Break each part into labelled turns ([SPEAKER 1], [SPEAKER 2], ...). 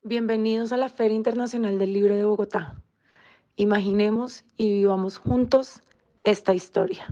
[SPEAKER 1] Bienvenidos a la Feria Internacional del Libro de Bogotá. Imaginemos y vivamos juntos esta historia.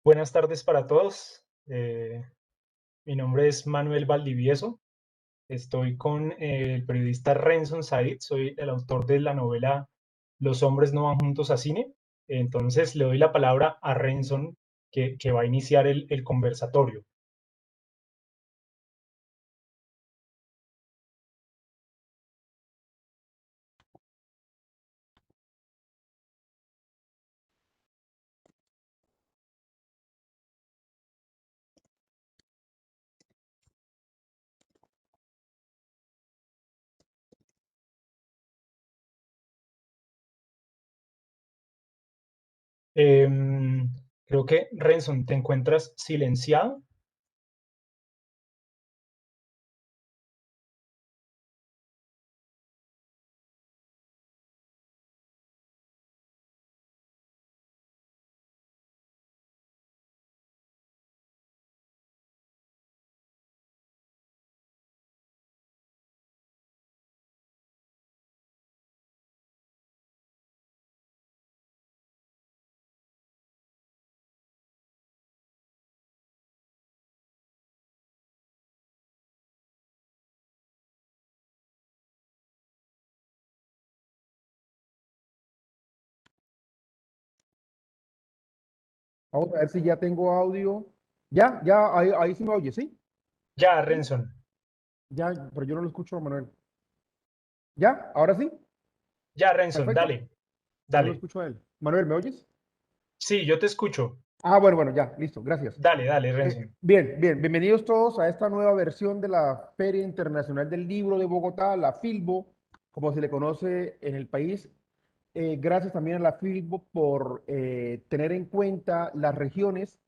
[SPEAKER 2] Buenas tardes para todos. Mi nombre es Manuel Valdivieso. Estoy con el periodista Renson Said. Soy el autor de la novela Los hombres no van juntos a cine. Entonces le doy la palabra a Renson que va a iniciar el conversatorio. Em, Creo que Renson, ¿te encuentras silenciado?
[SPEAKER 3] Vamos a ver si ya tengo audio. Ya, ahí sí me oye, ¿sí?
[SPEAKER 2] Ya,
[SPEAKER 3] ¿Sí?
[SPEAKER 2] Renson.
[SPEAKER 3] Ya, pero yo no lo escucho, Manuel. ¿Ya? ¿Ahora sí?
[SPEAKER 2] Ya, Renson,
[SPEAKER 3] Perfecto.
[SPEAKER 2] dale,
[SPEAKER 3] No lo
[SPEAKER 2] dale.
[SPEAKER 3] escucho a él. Manuel, ¿me oyes?
[SPEAKER 2] Sí, yo te escucho.
[SPEAKER 3] Bueno, ya, listo, gracias.
[SPEAKER 2] Dale, Renson.
[SPEAKER 3] Bien, bienvenidos todos a esta nueva versión de la Feria Internacional del Libro de Bogotá, la FILBO, como se le conoce en el país. Gracias también a la FILBO por tener en cuenta las regiones.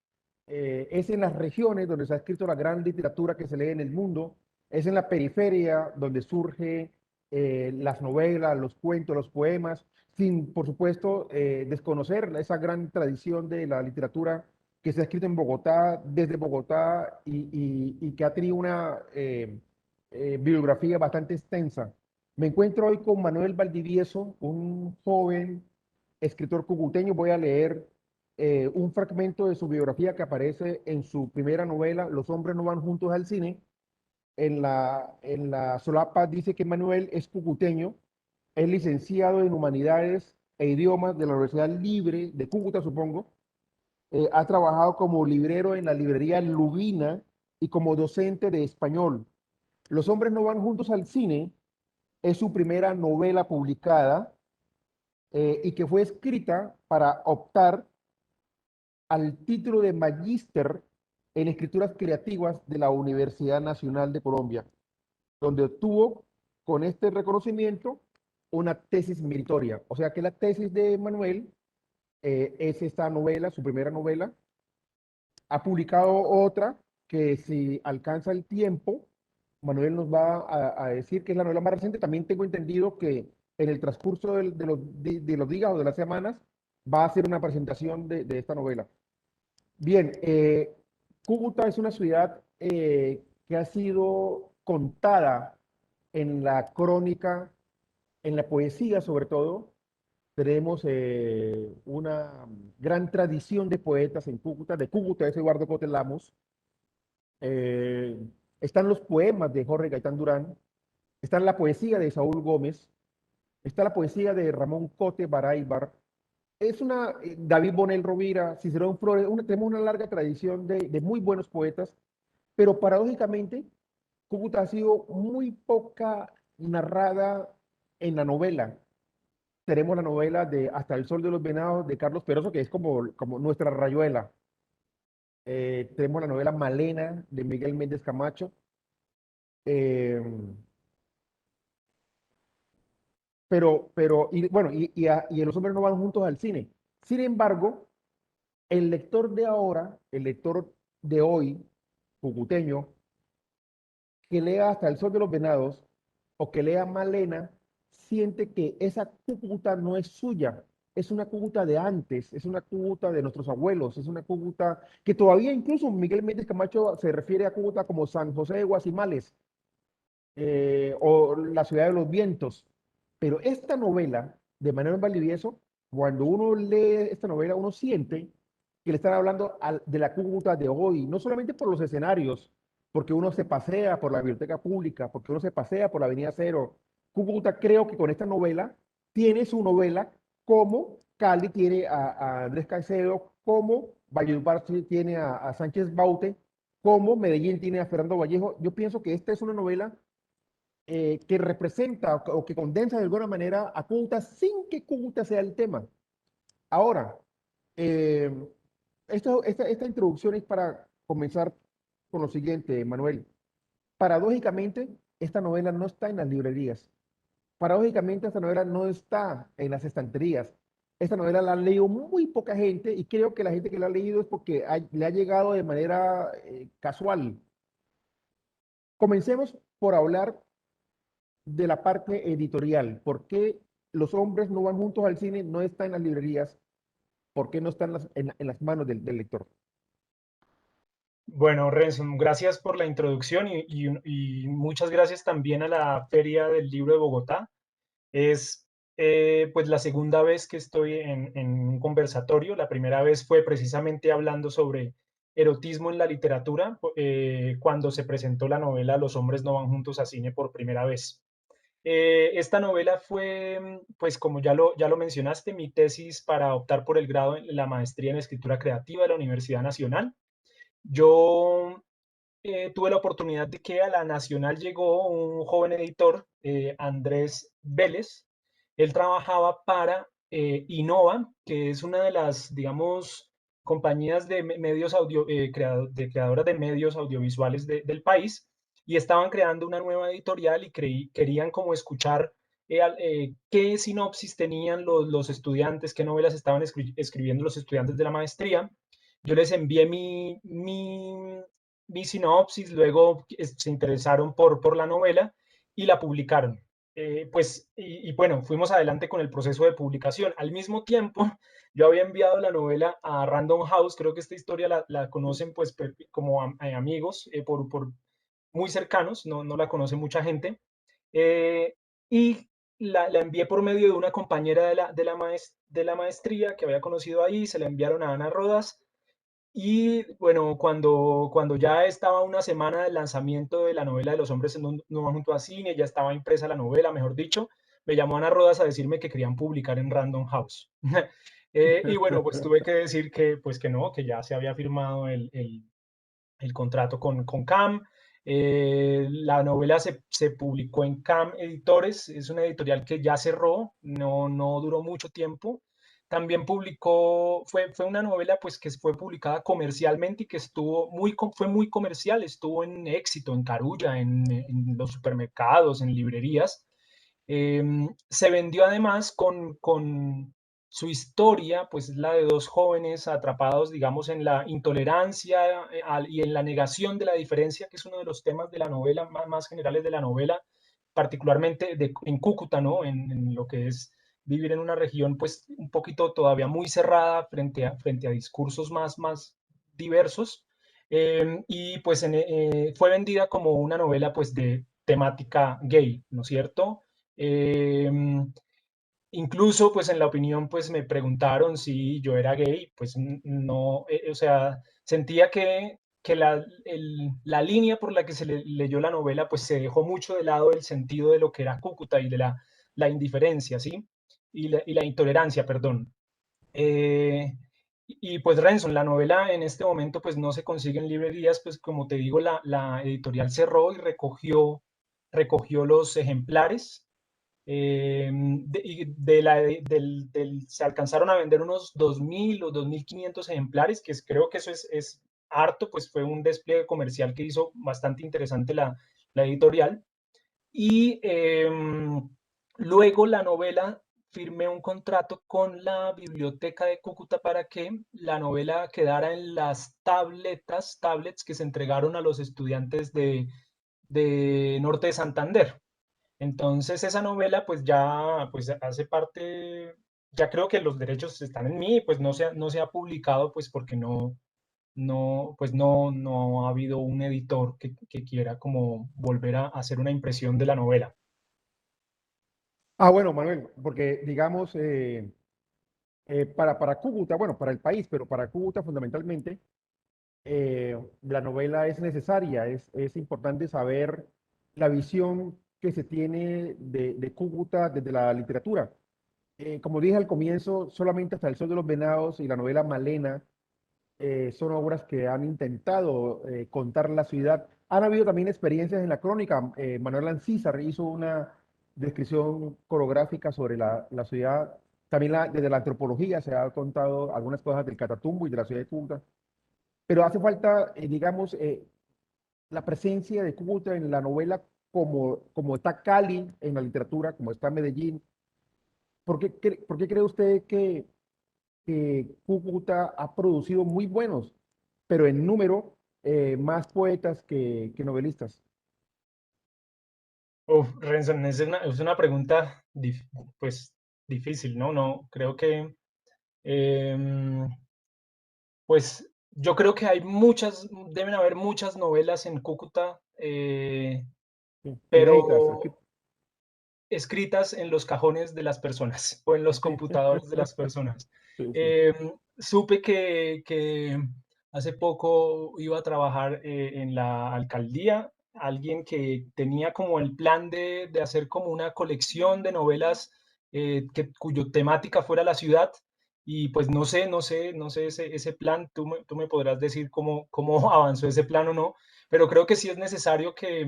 [SPEAKER 3] Es en las regiones donde se ha escrito la gran literatura que se lee en el mundo. Es en la periferia donde surge las novelas, los cuentos, los poemas, sin, por supuesto, desconocer esa gran tradición de la literatura que se ha escrito en Bogotá, desde Bogotá y que ha tenido una bibliografía bastante extensa. Me encuentro hoy con Manuel Valdivieso, un joven escritor cucuteño. Voy a leer un fragmento de su biografía que aparece en su primera novela, Los hombres no van juntos al cine. En la solapa dice que Manuel es cucuteño, es licenciado en Humanidades e Idiomas de la Universidad Libre de Cúcuta, supongo. Ha trabajado como librero en la librería Lubina y como docente de español. Los hombres no van juntos al cine es su primera novela publicada y que fue escrita para optar al título de magíster en escrituras creativas de la Universidad Nacional de Colombia, donde obtuvo con este reconocimiento una tesis meritoria. O sea que la tesis de Manuel es esta novela, su primera novela. Ha publicado otra que si alcanza el tiempo, Manuel nos va a decir que es la novela más reciente. También tengo entendido que en el transcurso de los días o de las semanas va a hacer una presentación de esta novela. Bien, Cúcuta es una ciudad que ha sido contada en la crónica, en la poesía sobre todo. Tenemos una gran tradición de poetas en Cúcuta. De Cúcuta es Eduardo Cote Lamos. Eh, Están los poemas de Jorge Gaitán Durán. Está la poesía de Saúl Gómez. Está la poesía de Ramón Cote Baraybar. Es una, David Bonel Rovira, Cicerón Flores, tenemos una larga tradición de muy buenos poetas, pero paradójicamente Cúcuta ha sido muy poca narrada en la novela. Tenemos la novela de Hasta el Sol de los Venados de Carlos Peroso, que es como nuestra rayuela. Tenemos la novela Malena de Miguel Méndez Camacho. Eh, y bueno, y Los hombres no van juntos al cine. Sin embargo, El lector de ahora, el lector de hoy, cucuteño, que lea Hasta el Sol de los Venados o que lea Malena, siente que esa Cúcuta no es suya, es una Cúcuta de antes, es una Cúcuta de nuestros abuelos, es una Cúcuta que todavía incluso Miguel Méndez Camacho se refiere a Cúcuta como San José de Guasimales, o La Ciudad de los Vientos. Pero esta novela de Manuel Valdivieso, cuando uno lee esta novela, uno siente que le están hablando de la Cúcuta de hoy, no solamente por los escenarios, porque uno se pasea por la biblioteca pública, porque uno se pasea por la Avenida Cero. Cúcuta creo que con esta novela tiene su novela como Cali tiene a Andrés Caicedo, como Valledupar tiene a Sánchez Baute, como Medellín tiene a Fernando Vallejo. Yo pienso que esta es una novela que representa o que condensa de alguna manera a Cúcuta sin que Cúcuta sea el tema. Ahora, eh, esta introducción es para comenzar con lo siguiente, Manuel. Paradójicamente, esta novela no está en las librerías. Paradójicamente, esta novela no está en las estanterías. Esta novela la ha leído muy poca gente y creo que la gente que la ha leído es porque le ha llegado de manera casual. Comencemos por hablar de la parte editorial. ¿Por qué Los hombres no van juntos al cine? No está en las librerías. ¿Por qué no está en las manos del lector?
[SPEAKER 2] Bueno, Renzo, gracias por la introducción y muchas gracias también a la Feria del Libro de Bogotá. Es pues la segunda vez que estoy en un conversatorio. La primera vez fue precisamente hablando sobre erotismo en la literatura, cuando se presentó la novela Los hombres no van juntos a cine por primera vez. Esta novela fue, pues como ya lo mencionaste, mi tesis para optar por el grado en la maestría en escritura creativa de la Universidad Nacional. Yo tuve la oportunidad de que a la Nacional llegó un joven editor, Andrés Vélez. Él trabajaba para Innova, que es una de las, digamos, compañías de medios de creadoras de medios audiovisuales del país, y estaban creando una nueva editorial y querían como escuchar qué sinopsis tenían los estudiantes, qué novelas estaban escribiendo los estudiantes de la maestría. Yo les envié mi sinopsis, luego se interesaron por la novela y la publicaron. Bueno, fuimos adelante con el proceso de publicación. Al mismo tiempo, yo había enviado la novela a Random House. Creo que esta historia la conocen pues como amigos, por muy cercanos, no la conoce mucha gente. Y la envié por medio de una compañera de la maestría que había conocido ahí. Se la enviaron a Ana Rodas. Y bueno, cuando ya estaba una semana del lanzamiento de la novela de Los hombres no van junto a cine, ya estaba impresa la novela, mejor dicho, me llamó Ana Rodas a decirme que querían publicar en Random House. Y bueno, pues tuve que decir pues que no, que ya se había firmado el contrato con CAM. La novela se publicó en CAM Editores, es una editorial que ya cerró, no duró mucho tiempo. También fue una novela pues que fue publicada comercialmente y que fue muy comercial, estuvo en éxito, en Carulla, en los supermercados, en librerías. Se vendió además con su historia, pues es la de dos jóvenes atrapados, digamos, en la intolerancia y en la negación de la diferencia, que es uno de los temas de la novela, más generales de la novela, particularmente en Cúcuta, ¿no? En lo que es vivir en una región, pues, un poquito todavía muy cerrada frente a discursos más diversos. Y pues fue vendida como una novela, pues, de temática gay, ¿no es cierto? Eh, Incluso, pues en la opinión, pues me preguntaron si yo era gay, pues no, o sea, sentía que la línea por la que se leyó la novela, pues se dejó mucho de lado el sentido de lo que era Cúcuta y de la indiferencia, ¿sí? Y la intolerancia, perdón. Y pues Renzo, la novela en este momento pues no se consigue en librerías, pues como te digo, la editorial cerró y recogió los ejemplares. Se alcanzaron a vender unos 2.000 o 2.500 ejemplares, creo que eso es harto, pues fue un despliegue comercial que hizo bastante interesante la editorial. Y luego la novela firmé un contrato con la Biblioteca de Cúcuta para que la novela quedara en las tablets que se entregaron a los estudiantes de Norte de Santander. Entonces esa novela pues ya pues hace parte, ya creo que los derechos están en mí, pues no se ha publicado pues porque no ha habido un editor que quiera como volver a hacer una impresión de la novela.
[SPEAKER 3] Ah, bueno, Manuel, porque digamos, para Cúcuta, bueno, para el país, pero para Cúcuta fundamentalmente, la novela es necesaria, es importante saber la visión que se tiene de Cúcuta desde la literatura. Como dije al comienzo, solamente Hasta el Sol de los Venados y la novela Malena son obras que han intentado contar la ciudad. Han habido también experiencias en la crónica. Manuel Ancísar hizo una descripción coreográfica sobre la ciudad. También desde la antropología se ha contado algunas cosas del Catatumbo y de la ciudad de Cúcuta. Pero hace falta, digamos, la presencia de Cúcuta en la novela como está Cali en la literatura, como está Medellín. ¿Por qué cree usted que Cúcuta ha producido muy buenos, pero en número, más poetas que novelistas?
[SPEAKER 2] Uf, Renzo, es una pregunta pues difícil, ¿no? No, creo que em, pues yo creo que deben haber muchas novelas en Cúcuta,
[SPEAKER 3] Sí, inéditas.
[SPEAKER 2] pero escritas en los cajones de las personas o en los
[SPEAKER 3] Sí,
[SPEAKER 2] computadores de las personas.
[SPEAKER 3] sí, sí.
[SPEAKER 2] Supe que hace poco iba a trabajar en la alcaldía, alguien que tenía como el plan de hacer como una colección de novelas cuyo temática fuera la ciudad. Y pues no sé ese plan, tú me podrás decir cómo avanzó ese plan o no, pero creo que sí es necesario que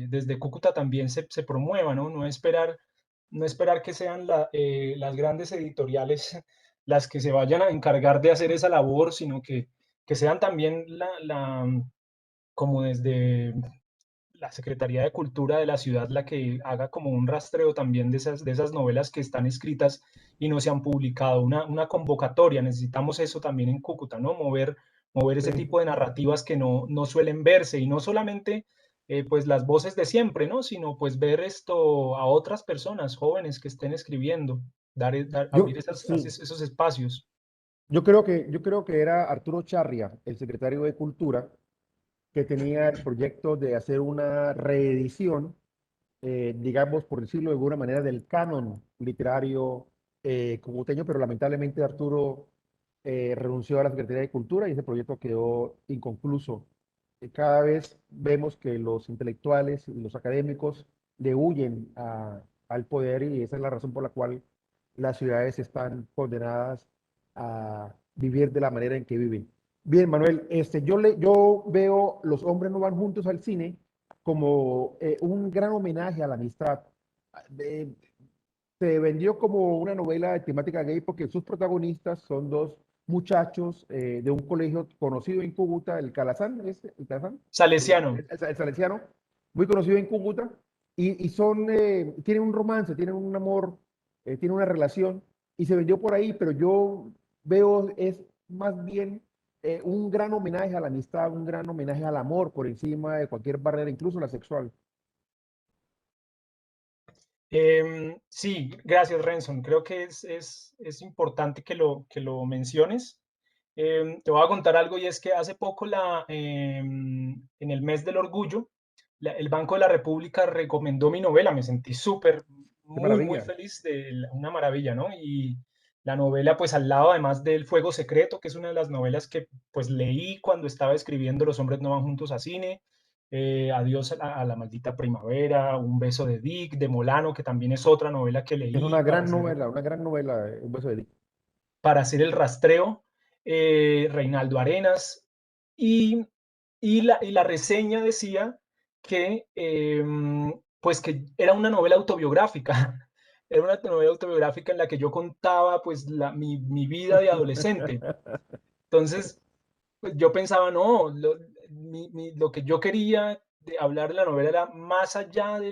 [SPEAKER 2] desde Cúcuta también se promueva, ¿no? No esperar que sean las grandes editoriales las que se vayan a encargar de hacer esa labor, sino que sean también como desde la Secretaría de Cultura de la ciudad la que haga como un rastreo también de esas novelas que están escritas y no se han publicado, una convocatoria. Necesitamos eso también en Cúcuta, ¿no? Mover ese
[SPEAKER 3] Sí.
[SPEAKER 2] tipo de narrativas que no suelen verse y no solamente pues las voces de siempre, ¿no? Sino pues ver esto a otras personas jóvenes que estén escribiendo, abrir
[SPEAKER 3] Sí,
[SPEAKER 2] esos espacios.
[SPEAKER 3] yo creo que era Arturo Charria, el secretario de Cultura, que tenía el proyecto de hacer una reedición, digamos, por decirlo de alguna manera, del canon literario cucuteño, pero lamentablemente Arturo renunció a la Secretaría de Cultura y ese proyecto quedó inconcluso. Cada vez vemos que los intelectuales y los académicos le huyen al poder y esa es la razón por la cual las ciudades están condenadas a vivir de la manera en que viven. Bien, Manuel, yo veo Los hombres no van juntos al cine como un gran homenaje a la amistad. Eh, Se vendió como una novela de temática gay porque sus protagonistas son dos muchachos de un colegio conocido en Cúcuta, el Calazán, el Calazán,
[SPEAKER 2] Salesiano.
[SPEAKER 3] el Salesiano, muy conocido en Cúcuta, tienen un romance, tienen un amor, tienen una relación, y se vendió por ahí, pero yo veo es más bien un gran homenaje a la amistad, un gran homenaje al amor por encima de cualquier barrera, incluso la sexual.
[SPEAKER 2] Sí, gracias, Renson. Creo que es importante que lo menciones. Te voy a contar algo y es que hace poco, en el mes del orgullo, el Banco de la República recomendó mi novela. Me sentí súper,
[SPEAKER 3] Qué
[SPEAKER 2] muy
[SPEAKER 3] maravilla.
[SPEAKER 2] feliz, una maravilla, ¿no? Y la novela, pues al lado, además del Fuego Secreto, que es una de las novelas que pues leí cuando estaba escribiendo Los hombres no van juntos a cine. Adiós a la maldita primavera, Un beso de Dick, de Molano, que también es otra novela que
[SPEAKER 3] Es
[SPEAKER 2] leí
[SPEAKER 3] una gran novela, Un beso de Dick.
[SPEAKER 2] para hacer el rastreo, Reinaldo Arenas, y, y la reseña decía que, pues que era una novela autobiográfica, era una novela autobiográfica en la que yo contaba pues mi vida de adolescente. Entonces, pues yo pensaba, no, lo que yo quería de hablar de la novela era más allá o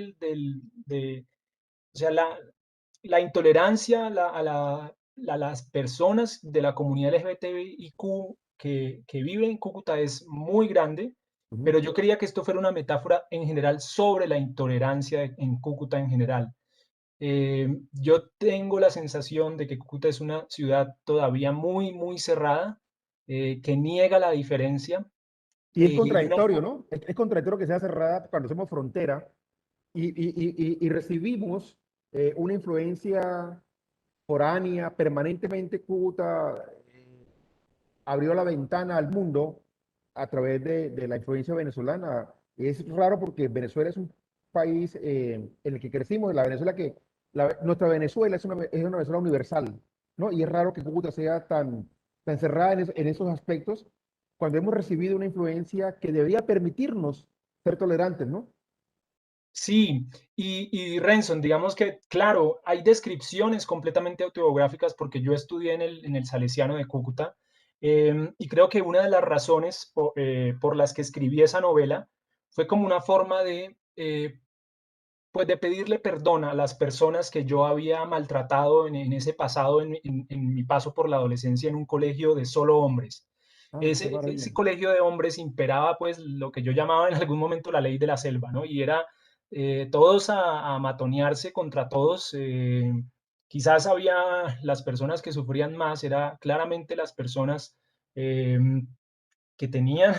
[SPEAKER 2] sea, la intolerancia a las personas de la comunidad LGBTIQ que viven en Cúcuta es muy grande, pero yo quería que esto fuera una metáfora en general sobre la intolerancia en Cúcuta en general. Yo tengo la sensación de que Cúcuta es una ciudad todavía muy, muy cerrada, que niega la diferencia.
[SPEAKER 3] Y es
[SPEAKER 2] Y una
[SPEAKER 3] contradictorio, ¿no? Es contradictorio que sea cerrada cuando somos frontera y recibimos una influencia foránea permanentemente. Cúcuta abrió la ventana al mundo a través de la influencia venezolana. Es raro porque Venezuela es un país en el que crecimos, la Venezuela nuestra Venezuela es una Venezuela universal, ¿no? Y es raro que Cúcuta sea tan cerrada en esos aspectos cuando hemos recibido una influencia que debería permitirnos ser tolerantes, ¿no?
[SPEAKER 2] Sí, y Renson, digamos que, claro, hay descripciones completamente autobiográficas porque yo estudié en el Salesiano de Cúcuta, y creo que una de las razones por las que escribí esa novela fue como una forma pues de pedirle perdón a las personas que yo había maltratado en ese pasado, en mi paso por la adolescencia en un colegio de solo hombres.
[SPEAKER 3] Ah, qué maravilla.
[SPEAKER 2] Ese colegio de hombres imperaba pues lo que yo llamaba en algún momento la ley de la selva, ¿no? Y era todos a matonearse contra todos. Quizás había las personas que sufrían más, era claramente las personas eh, que tenían,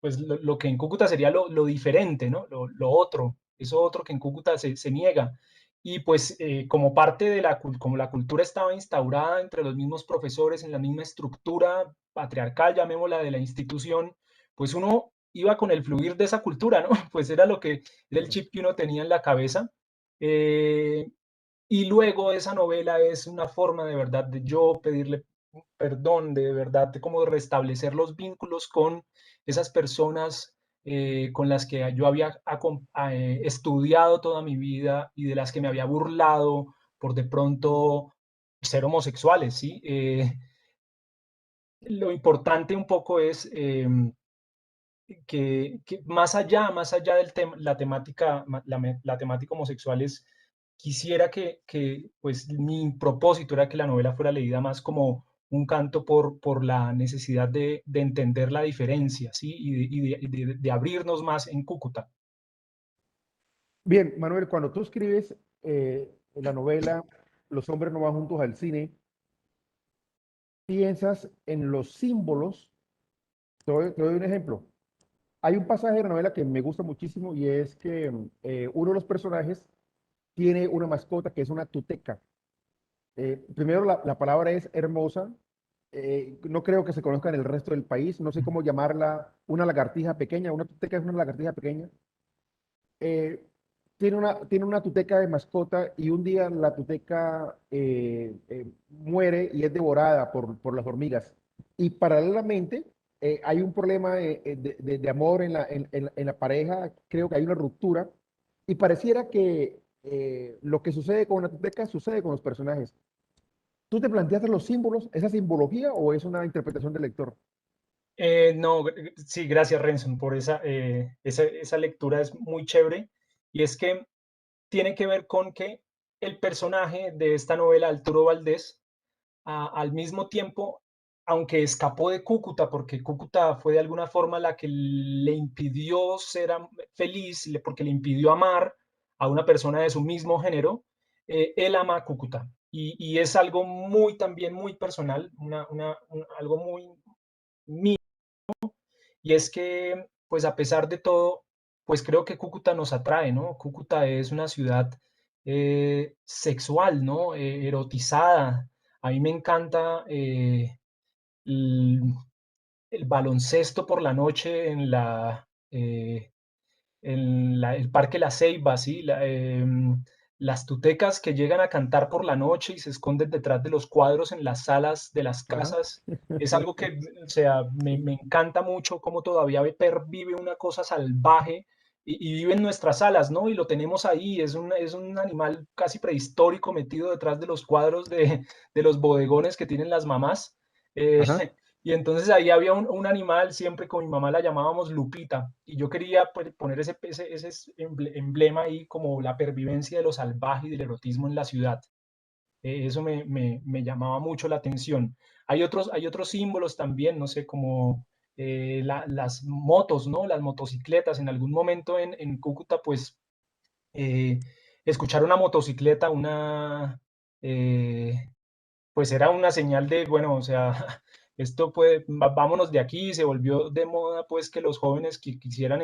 [SPEAKER 2] pues lo que en Cúcuta sería lo diferente, ¿no? Lo otro, eso otro que en Cúcuta se niega. Y pues como parte de como la cultura estaba instaurada entre los mismos profesores, en la misma estructura patriarcal, llamémosla, de la institución, pues uno iba con el fluir de esa cultura, ¿no? Pues era era el chip que uno tenía en la cabeza. Eh, y luego esa novela es una forma de verdad de yo pedirle perdón, de verdad, de cómo restablecer los vínculos con esas personas con las que yo había estudiado toda mi vida y de las que me había burlado por de pronto ser homosexuales, ¿sí? Lo importante un poco es que más allá del tema, la temática, la temática homosexual es, quisiera pues mi propósito era que la novela fuera leída más como un canto por la necesidad de entender la diferencia, ¿sí? De abrirnos más en Cúcuta.
[SPEAKER 3] Bien, Manuel, cuando tú escribes la novela Los hombres no van juntos al cine, piensas en los símbolos. Te doy un ejemplo. Hay un pasaje de la novela que me gusta muchísimo y es que uno de los personajes tiene una mascota que es una tuteca. Primero, la palabra es hermosa. No creo que se conozca en el resto del país. No sé cómo llamarla, una lagartija pequeña. Una tuteca es una lagartija pequeña. Eh, tiene una tuteca de mascota y un día la tuteca muere y es devorada por las hormigas. Y paralelamente hay un problema de amor en la pareja. Creo que hay una ruptura y pareciera que lo que sucede con la tuteca sucede con los personajes. ¿Tú te planteaste los símbolos, esa simbología o es una interpretación del lector?
[SPEAKER 2] No, sí, gracias Renson por esa lectura, es muy chévere. Y es que tiene que ver con que el personaje de esta novela, Arturo Valdés, al mismo tiempo, aunque escapó de Cúcuta, porque Cúcuta fue de alguna forma la que le impidió ser feliz, porque le impidió amar a una persona de su mismo género, él ama a Cúcuta. Y es algo muy también muy personal, algo muy mío, y es que, pues a pesar de todo, pues creo que Cúcuta nos atrae, ¿no? Cúcuta es una ciudad sexual, ¿no? Erotizada. A mí me encanta el, el baloncesto por la noche el Parque La Ceiba, ¿sí? Las tutecas que llegan a cantar por la noche y se esconden detrás de los cuadros en las salas de las
[SPEAKER 3] Ajá.
[SPEAKER 2] casas, es algo que, o sea, me encanta mucho cómo todavía pervive una cosa salvaje y vive en nuestras salas, ¿no? Y lo tenemos ahí, es un animal casi prehistórico metido detrás de los cuadros de los bodegones que tienen las mamás. Eh,
[SPEAKER 3] Ajá.
[SPEAKER 2] Y entonces ahí había un animal, siempre con mi mamá la llamábamos Lupita, y yo quería pues, poner ese emblema ahí como la pervivencia de lo salvaje y del erotismo en la ciudad. Eso me llamaba mucho la atención. Hay otros símbolos también, no sé, como las motos, ¿no? Las motocicletas. En algún momento en Cúcuta, pues, eh, escuchar una motocicleta, pues era una señal de, bueno, o sea, esto puede, vámonos de aquí, se volvió de moda, pues, que los jóvenes que quisieran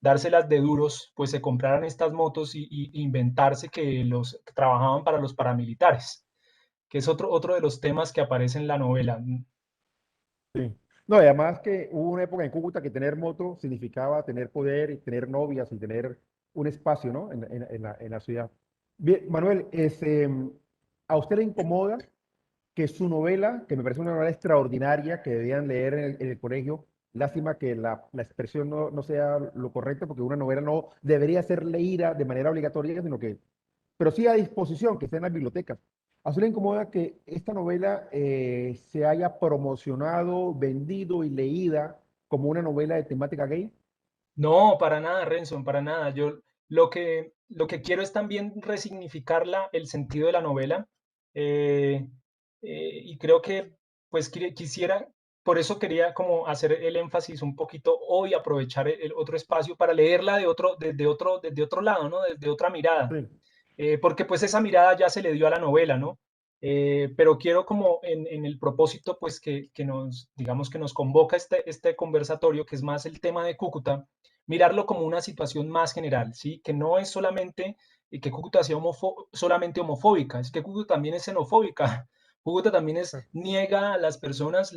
[SPEAKER 2] dárselas de duros, pues se compraran estas motos y inventarse que trabajaban para los paramilitares, que es otro de los temas que aparece en la novela.
[SPEAKER 3] Sí. No, y además que hubo una época en Cúcuta que tener moto significaba tener poder y tener novias y tener un espacio, ¿no? En la ciudad. Bien, Manuel, ¿a usted le incomoda que su novela, que me parece una novela extraordinaria, que debían leer en el colegio? Lástima que la expresión no sea lo correcto, porque una novela no debería ser leída de manera obligatoria, sino que pero sí a disposición, que esté en las bibliotecas. ¿A usted le incomoda que esta novela se haya promocionado, vendido y leída como una novela de temática gay?
[SPEAKER 2] No, para nada, Renson, para nada. Yo lo que quiero es también resignificar el sentido de la novela. eh, y creo que, pues, quisiera, por eso quería como hacer el énfasis un poquito hoy, aprovechar el otro espacio para leerla desde otro lado, ¿no? Desde otra mirada.
[SPEAKER 3] Sí.
[SPEAKER 2] Porque pues esa mirada ya se le dio a la novela, ¿no? Pero quiero como en el propósito, pues, que nos, digamos, que nos convoca este conversatorio, que es más el tema de Cúcuta, mirarlo como una situación más general, ¿sí? Que no es solamente que Cúcuta sea solamente homofóbica, es que Cúcuta también es xenofóbica. Cúcuta también niega a las personas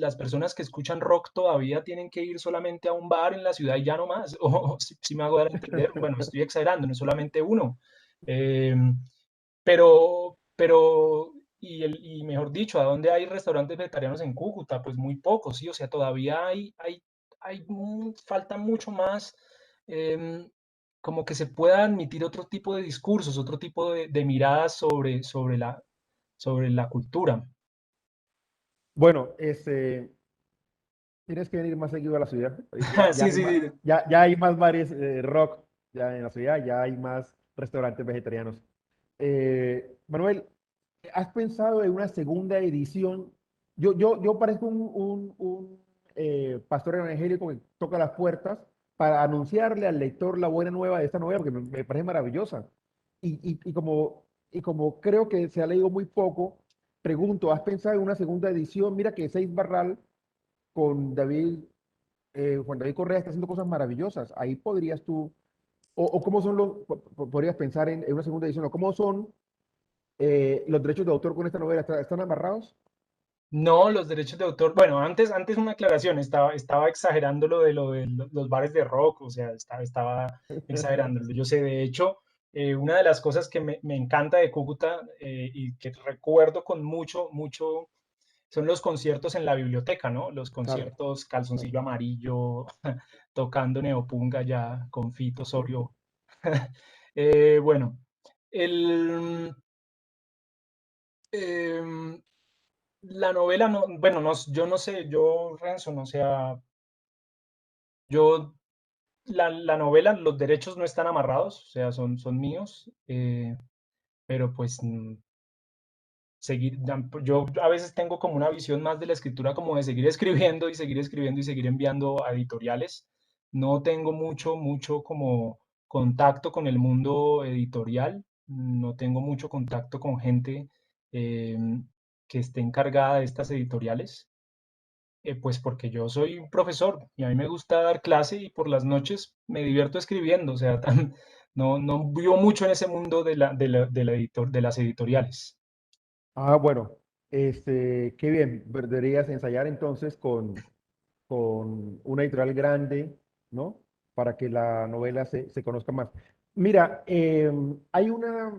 [SPEAKER 2] que escuchan rock todavía tienen que ir solamente a un bar en la ciudad y ya no más. O si me hago dar a entender, bueno, estoy exagerando, no es solamente uno. Eh, y mejor dicho, ¿a dónde hay restaurantes vegetarianos en Cúcuta? Pues muy pocos, ¿sí? O sea, todavía falta mucho más, em, como que se pueda admitir otro tipo de discursos, otro tipo de miradas sobre la cultura.
[SPEAKER 3] Bueno, tienes que venir más seguido a la ciudad.
[SPEAKER 2] Sí, sí, sí.
[SPEAKER 3] Ya hay más bares rock ya en la ciudad, ya hay más restaurantes vegetarianos. Manuel, ¿has pensado en una segunda edición? Yo parezco un pastor evangélico que toca las puertas para anunciarle al lector la buena nueva de esta novela, porque me parece maravillosa. Y como creo que se ha leído muy poco, pregunto, ¿has pensado en una segunda edición? Mira que Seis Barral con Juan David Correa está haciendo cosas maravillosas. Ahí podrías tú, o cómo son podrías pensar en una segunda edición, o cómo son los derechos de autor con esta novela, ¿están amarrados?
[SPEAKER 2] No, los derechos de autor. Bueno, antes una aclaración, estaba exagerando lo de los bares de rock, o sea, estaba exagerando. Yo sé, de hecho, una de las cosas que me encanta de Cúcuta y que recuerdo con mucho, son los conciertos en la biblioteca, ¿no? Los
[SPEAKER 3] Claro.
[SPEAKER 2] conciertos Calzoncillo Amarillo, tocando Neopunga ya con Fito Osorio. Bueno, el, em, la novela, no, bueno, no, yo no sé, yo, Renzo, no sé, yo, la novela, los derechos no están amarrados, o sea, son míos, pero pues yo a veces tengo como una visión más de la escritura como de seguir escribiendo y seguir escribiendo y seguir enviando a editoriales. No tengo mucho como contacto con el mundo editorial, no tengo mucho contacto con gente que esté encargada de estas editoriales. Pues porque yo soy un profesor y a mí me gusta dar clase y por las noches me divierto escribiendo, o sea, no vivo mucho en ese mundo de las editoriales.
[SPEAKER 3] Ah, bueno, qué bien. Deberías ensayar entonces con una editorial grande, ¿no? Para que la novela se conozca más. Mira, hay una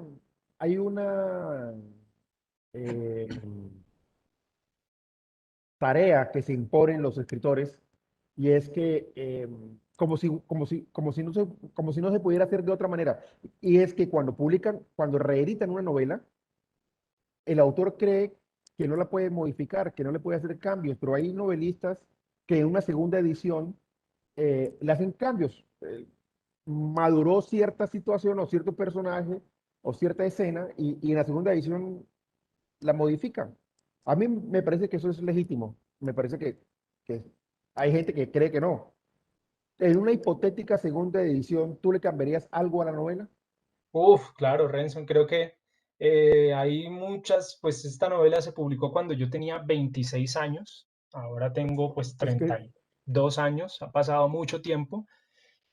[SPEAKER 3] eh, tarea que se imponen los escritores y es que como si no se pudiera hacer de otra manera. Y es que cuando reeditan una novela, el autor cree que no la puede modificar, que no le puede hacer cambios, pero hay novelistas que en una segunda edición le hacen cambios. Maduró cierta situación o cierto personaje o cierta escena y en la segunda edición la modifican. A mí me parece que eso es legítimo. Me parece que hay gente que cree que no. En una hipotética segunda edición, ¿tú le cambiarías algo a la novela?
[SPEAKER 2] Uf, claro, Renson, creo que hay muchas, pues esta novela se publicó cuando yo tenía 26 años, ahora tengo pues
[SPEAKER 3] Es que,
[SPEAKER 2] 32 años, ha pasado mucho tiempo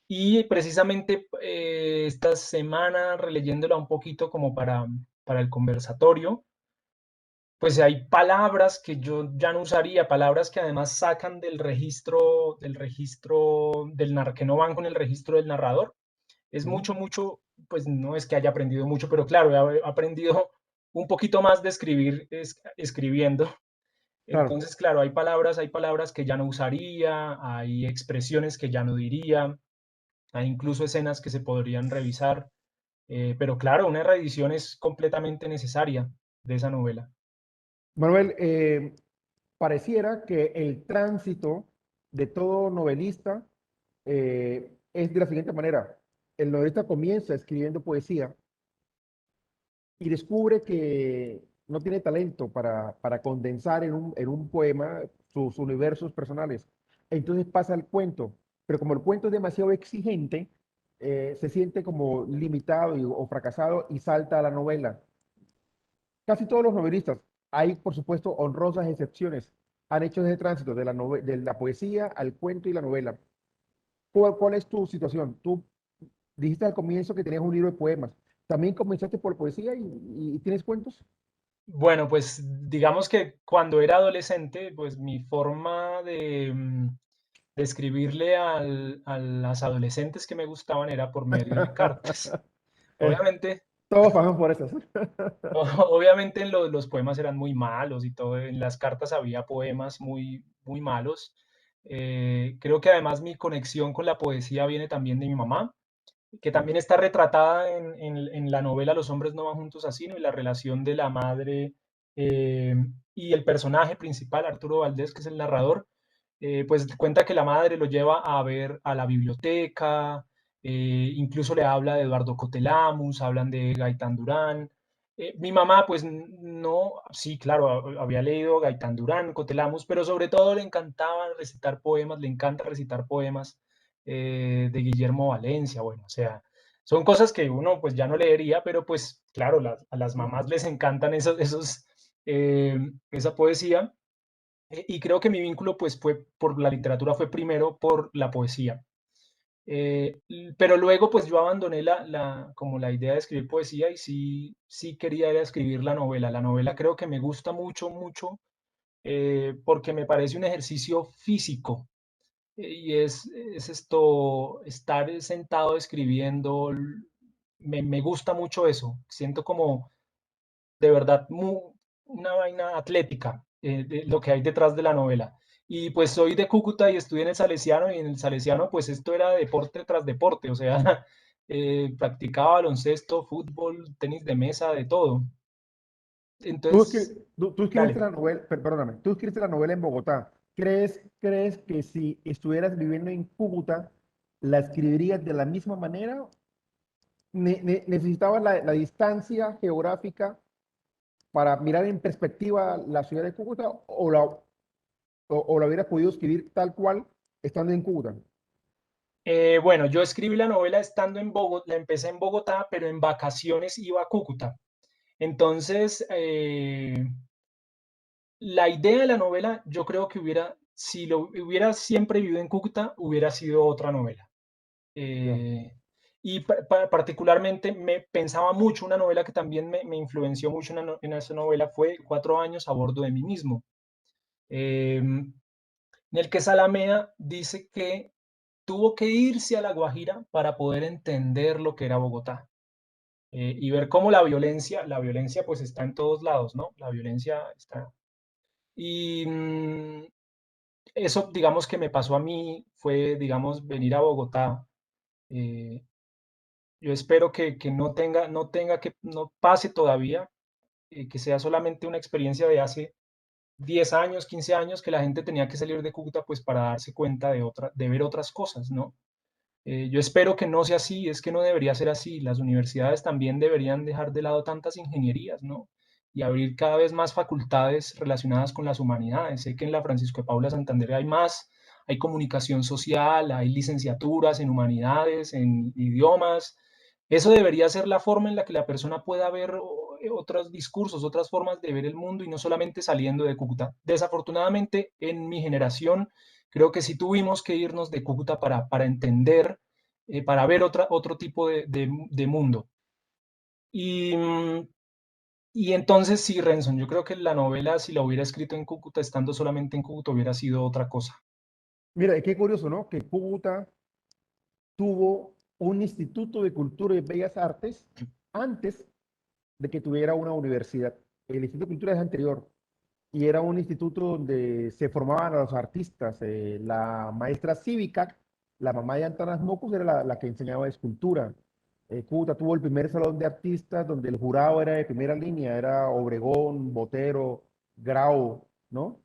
[SPEAKER 2] y precisamente esta semana releyéndola un poquito como para el conversatorio, pues hay palabras que yo ya no usaría, palabras que además sacan que no van con el registro del narrador. Es
[SPEAKER 3] ujú,
[SPEAKER 2] mucho, pues no es que haya aprendido mucho, pero claro, he aprendido un poquito más de escribir escribiendo.
[SPEAKER 3] claro.
[SPEAKER 2] Entonces, claro, hay palabras que ya no usaría, hay expresiones que ya no diría, hay incluso escenas que se podrían revisar, pero claro, una reedición es completamente necesaria de esa novela.
[SPEAKER 3] Manuel, pareciera que el tránsito de todo novelista es de la siguiente manera. El novelista comienza escribiendo poesía y descubre que no tiene talento para condensar en un poema sus universos personales. Entonces pasa al cuento, pero como el cuento es demasiado exigente, se siente como limitado o fracasado y salta a la novela. Casi todos los novelistas, hay por supuesto honrosas excepciones, han hecho ese tránsito de de la poesía al cuento y la novela. ¿Cuál es tu situación? Tú dijiste al comienzo que tenías un libro de poemas. ¿También comenzaste por poesía y tienes cuentos?
[SPEAKER 2] Bueno, pues digamos que cuando era adolescente, pues mi forma de escribirle a las adolescentes que me gustaban era por medio de cartas.
[SPEAKER 3] Eh,
[SPEAKER 2] Obviamente,
[SPEAKER 3] todos pasamos por eso.
[SPEAKER 2] obviamente los poemas eran muy malos y todo, en las cartas había poemas muy malos. Creo que además mi conexión con la poesía viene también de mi mamá, que
[SPEAKER 3] Sí,
[SPEAKER 2] también está retratada en la novela Los hombres no van juntos así, ¿no? Y la relación de la madre y el personaje principal, Arturo Valdés, que es el narrador, pues cuenta que la madre lo lleva a ver a la biblioteca, incluso le habla de Eduardo Cotelamus, hablan de Gaitán Durán. Mi mamá, pues no, sí, claro, había leído Gaitán Durán, Cotelamus, pero sobre todo le encantaba recitar poemas, le encanta recitar poemas de Guillermo Valencia, bueno, o sea, son cosas que uno pues ya no leería, pero pues claro, a las mamás les encantan esa poesía. Y creo que mi vínculo pues fue por la literatura, fue primero por la poesía. Pero luego pues yo abandoné como la idea de escribir poesía y sí quería era escribir la novela. La novela creo que me gusta mucho, porque me parece un ejercicio físico. Y es esto, estar sentado escribiendo, me gusta mucho eso. Siento como de verdad una vaina atlética de lo que hay detrás de la novela. Y pues soy de Cúcuta y estudié en el Salesiano y en el Salesiano pues esto era deporte tras deporte, o sea, practicaba baloncesto, fútbol, tenis de mesa, de todo. Entonces,
[SPEAKER 3] tú escribiste
[SPEAKER 2] dale.
[SPEAKER 3] la novela, perdóname, tú escribiste la novela en Bogotá. ¿Crees que si estuvieras viviendo en Cúcuta, la escribirías de la misma manera? ¿Necesitabas la distancia geográfica para mirar en perspectiva la ciudad de Cúcuta o la hubieras podido escribir tal cual estando en Cúcuta?
[SPEAKER 2] Bueno, yo escribí la novela estando en Bogotá, la empecé en Bogotá, pero en vacaciones iba a Cúcuta. Entonces, la idea de la novela, yo creo que si lo hubiera siempre vivido en Cúcuta, hubiera sido otra novela.
[SPEAKER 3] Ya.
[SPEAKER 2] Eh, y particularmente me pensaba mucho, una novela que también me influenció mucho en esa novela fue 4 años a bordo de mí mismo, en el que Salamea dice que tuvo que irse a La Guajira para poder entender lo que era Bogotá. Y ver cómo la violencia pues está en todos lados, ¿no? La violencia está. Y eso, digamos que me pasó a mí, fue, digamos, venir a Bogotá. eh, yo espero que no pase todavía, que sea solamente una experiencia de hace 10 años, 15 años, que la gente tenía que salir de Cúcuta pues para darse cuenta de ver otras cosas, ¿no? Yo espero que no sea así, es que no debería ser así. Las universidades también deberían dejar de lado tantas ingenierías, ¿no? Y abrir cada vez más facultades relacionadas con las humanidades. Sé que en la Francisco de Paula Santander hay más, hay comunicación social, hay licenciaturas en humanidades, en idiomas. Eso debería ser la forma en la que la persona pueda ver otros discursos, otras formas de ver el mundo y no solamente saliendo de Cúcuta. Desafortunadamente, en mi generación, creo que sí tuvimos que irnos de Cúcuta para entender, para ver otro tipo de mundo. Y, y entonces sí, Renson, yo creo que la novela, si la hubiera escrito en Cúcuta, estando solamente en Cúcuta, hubiera sido otra cosa.
[SPEAKER 3] Mira, qué curioso, ¿no? Que Cúcuta tuvo un Instituto de Cultura y Bellas Artes antes de que tuviera una universidad. El Instituto de Cultura es anterior y era un instituto donde se formaban a los artistas. La maestra cívica, la mamá de Antanas Mocus, era la que enseñaba escultura. Cúcuta tuvo el primer salón de artistas donde el jurado era de primera línea, era Obregón, Botero, Grau, ¿no?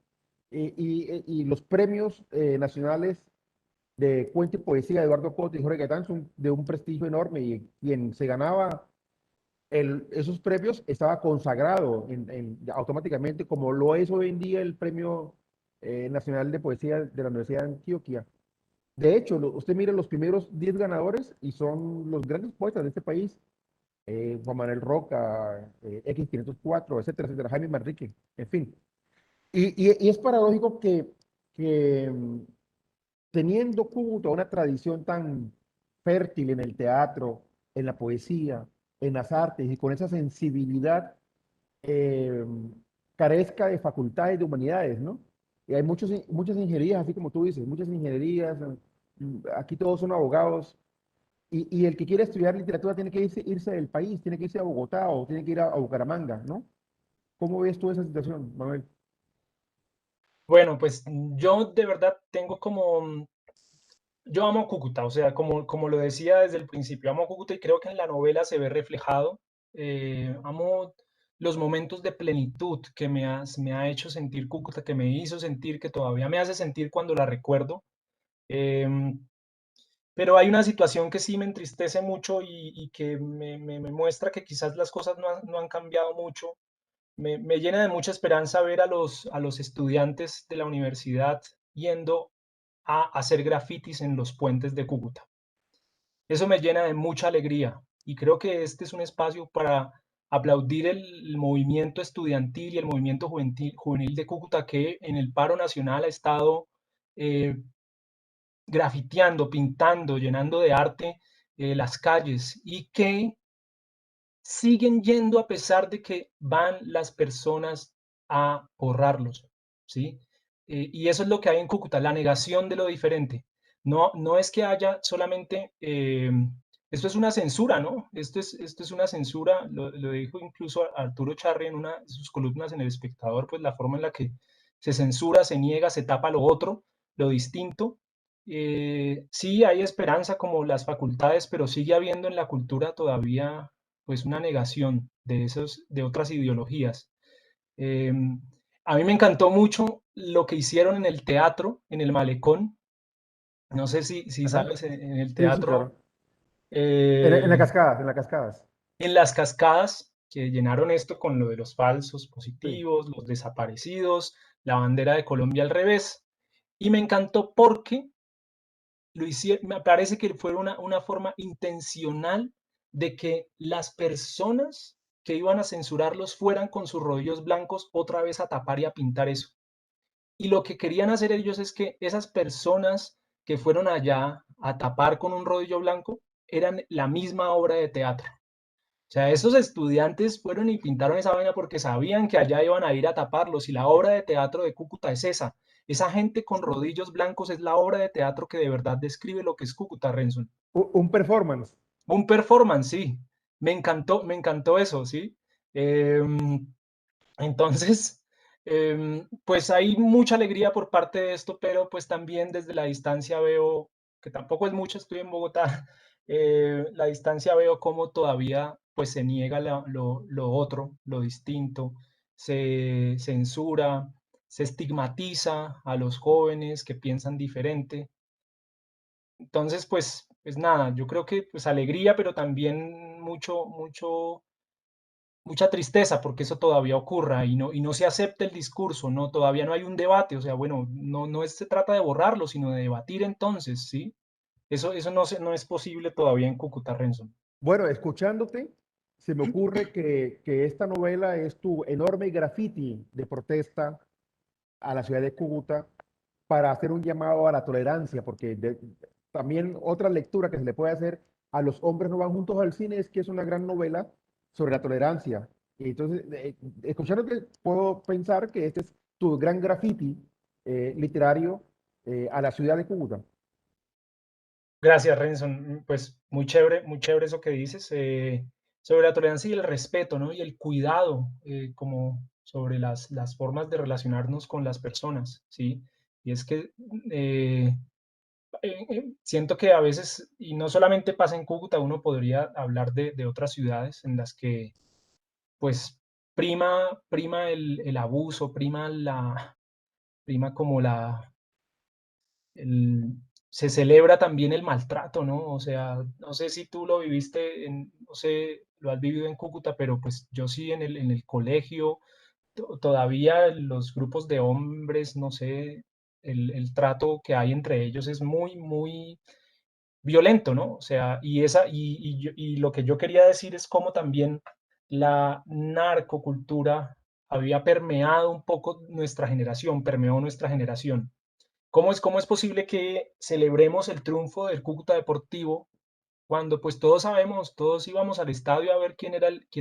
[SPEAKER 3] Y los premios nacionales de cuento y poesía de Eduardo Cote y Jorge Gaitán son de un prestigio enorme y quien se ganaba esos premios estaba consagrado automáticamente, como lo es hoy en día el Premio Nacional de Poesía de la Universidad de Antioquia. De hecho, usted mira los primeros 10 ganadores y son los grandes poetas de este país, Juan Manuel Roca, X504, etcétera, etcétera, Jaime Manrique, en fin. Y es paradójico que teniendo Cúcuta una tradición tan fértil en el teatro, en la poesía, en las artes y con esa sensibilidad, eh, carezca de facultades de humanidades, ¿no? Y hay muchas ingenierías, así como tú dices, muchas ingenierías. Aquí todos son abogados. Y el que quiere estudiar literatura tiene que irse del país, tiene que irse a Bogotá o tiene que ir a Bucaramanga, ¿no? ¿Cómo ves tú esa situación, Manuel?
[SPEAKER 2] Bueno, pues yo de verdad tengo como, yo amo Cúcuta, o sea, como lo decía desde el principio, amo Cúcuta y creo que en la novela se ve reflejado. Amo los momentos de plenitud que me ha hecho sentir Cúcuta, que me hizo sentir, que todavía me hace sentir cuando la recuerdo. Em, pero hay una situación que sí me entristece mucho y que me muestra que quizás las cosas no han cambiado mucho. Me llena de mucha esperanza ver a los estudiantes de la universidad yendo a hacer grafitis en los puentes de Cúcuta. Eso me llena de mucha alegría y creo que este es un espacio para aplaudir el movimiento estudiantil y el movimiento juvenil de Cúcuta que en el paro nacional ha estado eh, grafiteando, pintando, llenando de arte las calles y que siguen yendo a pesar de que van las personas a borrarlos, ¿sí? Y eso es lo que hay en Cúcuta, la negación de lo diferente. No es que haya solamente, esto es una censura, ¿no? Esto es una censura, lo dijo incluso Arturo Charri en una de sus columnas en El Espectador, pues la forma en la que se censura, se niega, se tapa lo otro, lo distinto. Sí hay esperanza como las facultades, pero sigue habiendo en la cultura todavía pues una negación de otras ideologías. Eh, a mí me encantó mucho lo que hicieron en el teatro, en el Malecón. No sé si
[SPEAKER 3] Ajá.
[SPEAKER 2] sabes, en el
[SPEAKER 3] Sí, sí,
[SPEAKER 2] teatro,
[SPEAKER 3] claro. En las
[SPEAKER 2] eh,
[SPEAKER 3] cascadas, en las cascadas.
[SPEAKER 2] en las cascadas, que llenaron esto con lo de los falsos
[SPEAKER 3] Sí.
[SPEAKER 2] positivos, los desaparecidos, la bandera de Colombia al revés. Y me encantó porque lo hicieron, me parece que fue una forma intencional de que las personas que iban a censurarlos fueran con sus rodillos blancos otra vez a tapar y a pintar eso. Y lo que querían hacer ellos es que esas personas que fueron allá a tapar con un rodillo blanco eran la misma obra de teatro. O sea, esos estudiantes fueron y pintaron esa vaina porque sabían que allá iban a ir a taparlos y la obra de teatro de Cúcuta es esa. Esa gente con rodillos blancos es la obra de teatro que de verdad describe lo que es Cúcuta, Renzo.
[SPEAKER 3] Un performance.
[SPEAKER 2] Un performance, sí. Me encantó eso, ¿sí? Eh, entonces, pues hay mucha alegría por parte de esto, pero pues también desde la distancia veo, que tampoco es mucho, estoy en Bogotá, la distancia veo cómo todavía pues se niega lo otro, lo distinto, se censura, se estigmatiza a los jóvenes que piensan diferente. Entonces, pues nada, yo creo que pues alegría, pero también mucha tristeza porque eso todavía ocurra y no se acepta el discurso, ¿no? Todavía no hay un debate, o sea, bueno, se trata de borrarlo, sino de debatir entonces, ¿sí? Eso no es posible todavía en Cúcuta, Renzo.
[SPEAKER 3] Bueno, escuchándote, se me ocurre que esta novela es tu enorme graffiti de protesta a la ciudad de Cúcuta para hacer un llamado a la tolerancia, porque también otra lectura que se le puede hacer a Los hombres no van juntos al cine es que es una gran novela sobre la tolerancia. Y entonces, escuchándote, puedo pensar que este es tu gran graffiti literario a la ciudad de Cúcuta.
[SPEAKER 2] Gracias, Renson. Pues muy chévere eso que dices sobre la tolerancia y el respeto, ¿no? Y el cuidado, como sobre las formas de relacionarnos con las personas, ¿sí? Y es que siento que a veces, y no solamente pasa en Cúcuta, uno podría hablar de otras ciudades en las que, pues, prima el abuso, prima como el, se celebra también el maltrato, ¿no? O sea, no sé si tú lo viviste, no sé, lo has vivido en Cúcuta, pero pues yo sí en el colegio, todavía los grupos de hombres, no sé, el trato que hay entre ellos es muy violento, ¿no? O sea, y lo que yo quería decir es cómo también la narcocultura había permeado un poco nuestra generación, permeó nuestra generación. Cómo es posible que celebremos el triunfo del Cúcuta Deportivo cuando pues todos sabemos, todos íbamos al estadio a ver quién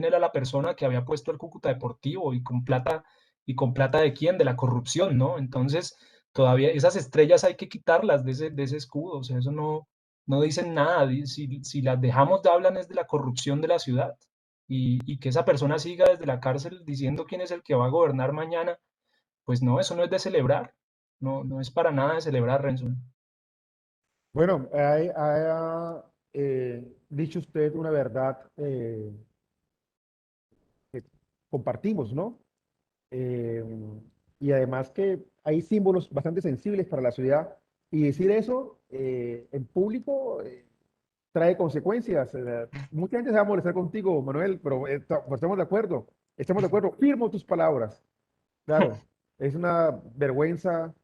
[SPEAKER 2] era la persona que había puesto el Cúcuta Deportivo y con plata de quién, de la corrupción, ¿no? Entonces, todavía esas estrellas hay que quitarlas de ese escudo, o sea, eso no dicen nada, si las dejamos de hablar es de la corrupción de la ciudad y que esa persona siga desde la cárcel diciendo quién es el que va a gobernar mañana, pues no, eso no es de celebrar, no es para nada de celebrar, Renzo.
[SPEAKER 3] Bueno, ha dicho usted una verdad que compartimos, ¿no? Eh, y además que hay símbolos bastante sensibles para la ciudad y decir eso en público trae consecuencias. Mucha gente se va a molestar contigo, Manuel, pero pues estamos de acuerdo, estamos de acuerdo. Firmo tus palabras. Claro, es una vergüenza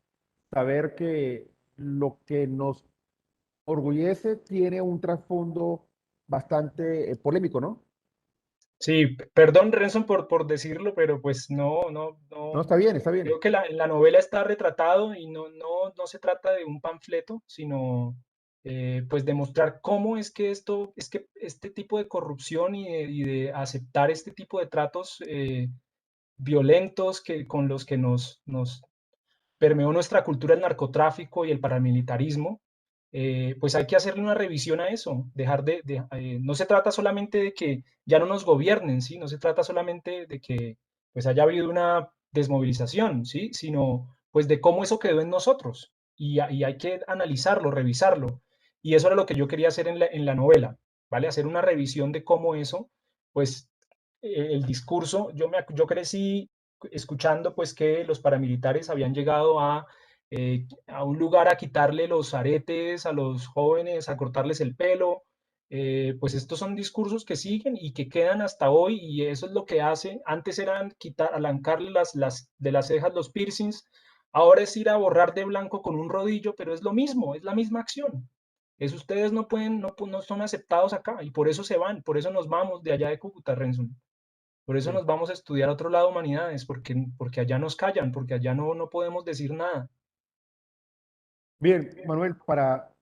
[SPEAKER 3] saber que lo que nos orgullece tiene un trasfondo bastante polémico, ¿no?
[SPEAKER 2] Sí, perdón, Renzo, por decirlo, pero pues
[SPEAKER 3] No, está bien, está bien.
[SPEAKER 2] creo que en la novela está retratado y no se trata de un panfleto, sino pues demostrar cómo es que es que este tipo de corrupción y de aceptar este tipo de tratos violentos con los que nos permeó nuestra cultura el narcotráfico y el paramilitarismo, pues hay que hacerle una revisión a eso, no se trata solamente de que ya no nos gobiernen, ¿sí? No se trata solamente de que pues haya habido una desmovilización, ¿sí? Sino pues de cómo eso quedó en nosotros y hay que analizarlo, revisarlo. Y eso era lo que yo quería hacer en la novela, ¿vale? Hacer una revisión de cómo eso, pues el discurso, yo crecí escuchando pues que los paramilitares habían llegado a un lugar a quitarle los aretes a los jóvenes, a cortarles el pelo. Pues estos son discursos que siguen y que quedan hasta hoy y eso es lo que hace. Antes eran arrancarle de las cejas los piercings, ahora es ir a borrar de blanco con un rodillo, pero es lo mismo, es la misma acción. Es ustedes no pueden, no son aceptados acá y por eso se van, por eso nos vamos de allá de Cúcuta, Renson. Por eso
[SPEAKER 3] Sí.
[SPEAKER 2] nos vamos a estudiar a otro lado humanidades, porque allá nos callan, porque allá no podemos decir nada.
[SPEAKER 3] Bien, Manuel,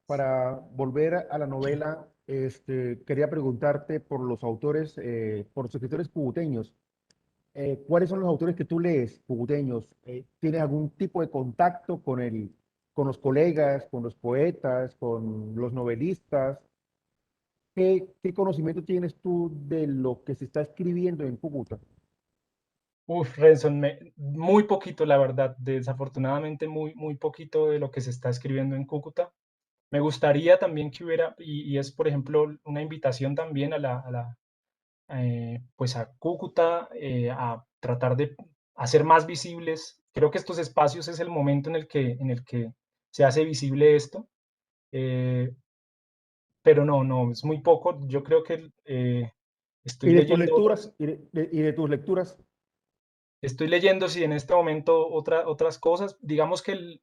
[SPEAKER 3] para volver a la novela, quería preguntarte por los autores, por los escritores cubuteños. ¿Cuáles son los autores que tú lees, cubuteños? ¿Tienes algún tipo de contacto con los colegas, con los poetas, con los novelistas? ¿Qué conocimiento tienes tú de lo que se está escribiendo en Cúcuta?
[SPEAKER 2] Uf, Renson, muy poquito, la verdad, desafortunadamente muy poquito de lo que se está escribiendo en Cúcuta. Me gustaría también que hubiera, y es por ejemplo una invitación también pues a Cúcuta, a tratar de hacer más visibles creo que estos espacios es el momento en el que se hace visible esto. Pero no, es muy poco. Yo creo que estoy
[SPEAKER 3] Y de tus
[SPEAKER 2] leyendo
[SPEAKER 3] lecturas,
[SPEAKER 2] otras,
[SPEAKER 3] y de tus lecturas,
[SPEAKER 2] estoy leyendo, sí, en este momento otras cosas. Digamos que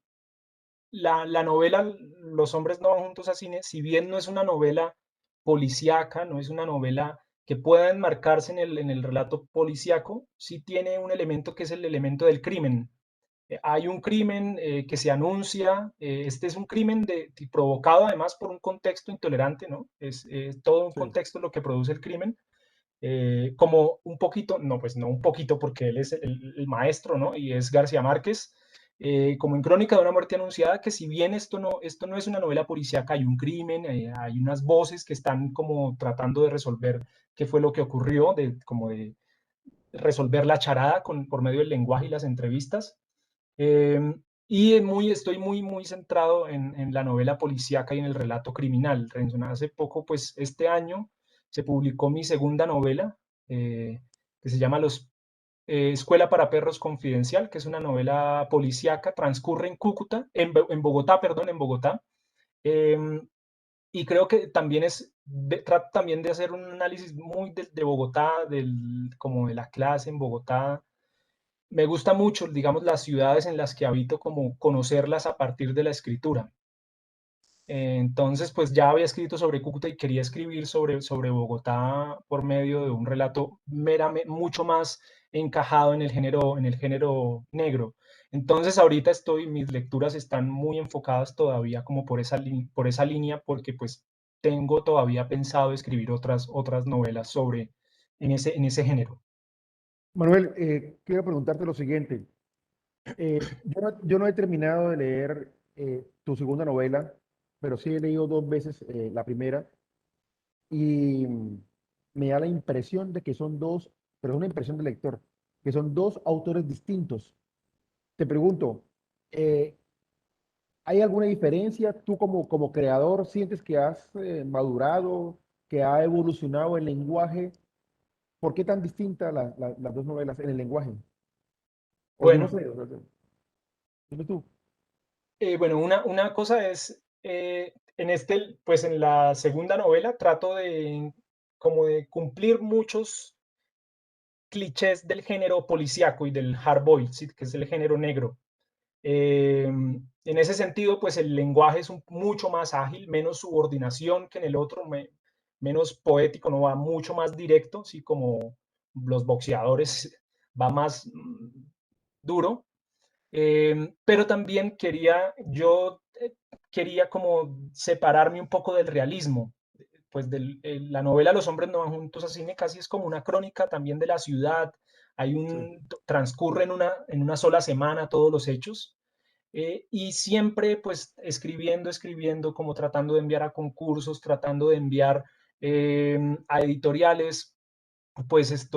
[SPEAKER 2] la novela Los hombres no van juntos a cine, si bien no es una novela policíaca, no es una novela que pueda enmarcarse en el relato policíaco, sí tiene un elemento que es el elemento del crimen. Hay un crimen que se anuncia, este es un crimen provocado además por un contexto intolerante, ¿no? Es todo un
[SPEAKER 3] sí.
[SPEAKER 2] contexto lo que produce el crimen, como un poquito, no, pues no un poquito, porque él es el maestro, ¿no? Y es García Márquez, como en Crónica de una muerte anunciada, que si bien esto no es una novela policíaca, hay un crimen, hay unas voces que están como tratando de resolver qué fue lo que ocurrió, como de resolver la charada por medio del lenguaje y las entrevistas. Y estoy muy centrado en la novela policíaca y en el relato criminal. Renzo, hace poco, pues este año, se publicó mi segunda novela, que se llama Escuela para Perros Confidencial, que es una novela policíaca, transcurre en Cúcuta, en Bogotá, perdón, en Bogotá. Y creo que también trata también de hacer un análisis muy de Bogotá, como de la clase en Bogotá. Me gusta mucho, digamos, las ciudades en las que habito, como conocerlas a partir de la escritura. Entonces, pues ya había escrito sobre Cúcuta y quería escribir sobre Bogotá por medio de un relato mucho más encajado en el género negro. Entonces, ahorita mis lecturas están muy enfocadas todavía como por esa línea, porque pues tengo todavía pensado escribir otras novelas en ese género.
[SPEAKER 3] Manuel, quiero preguntarte lo siguiente. Yo no he terminado de leer tu segunda novela, pero sí he leído dos veces la primera y me da la impresión de que son dos, pero es una impresión del lector, que son dos autores distintos. Te pregunto, eh, ¿hay alguna diferencia? ¿Tú como creador sientes que has madurado, que ha evolucionado el lenguaje? ¿Por qué tan distintas las dos novelas en el lenguaje? O yo no
[SPEAKER 2] Bueno,
[SPEAKER 3] sé, o sea, dime tú.
[SPEAKER 2] Bueno, una cosa es, pues en la segunda novela trato como de cumplir muchos clichés del género policíaco y del hard boiled, ¿sí? Que es el género negro. En ese sentido, pues el lenguaje es mucho más ágil, menos subordinación que en el otro, menos poético, no va mucho más directo, ¿sí? Como los boxeadores, va más duro. Pero también quería como separarme un poco del realismo, pues la novela Los hombres no van juntos a cine casi es como una crónica también de la ciudad,
[SPEAKER 3] Sí.
[SPEAKER 2] transcurre en una sola semana todos los hechos, y siempre pues escribiendo, como tratando de enviar a concursos, tratando de enviar a editoriales, pues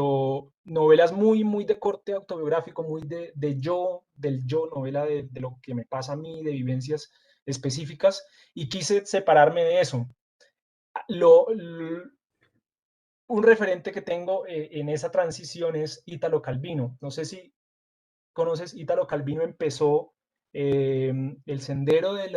[SPEAKER 2] novelas muy de corte autobiográfico, muy del yo, novela de lo que me pasa a mí, de vivencias específicas, y quise separarme de eso. Lo, l- un referente que tengo en esa transición es Italo Calvino. No sé si conoces, Italo Calvino empezó Sendero de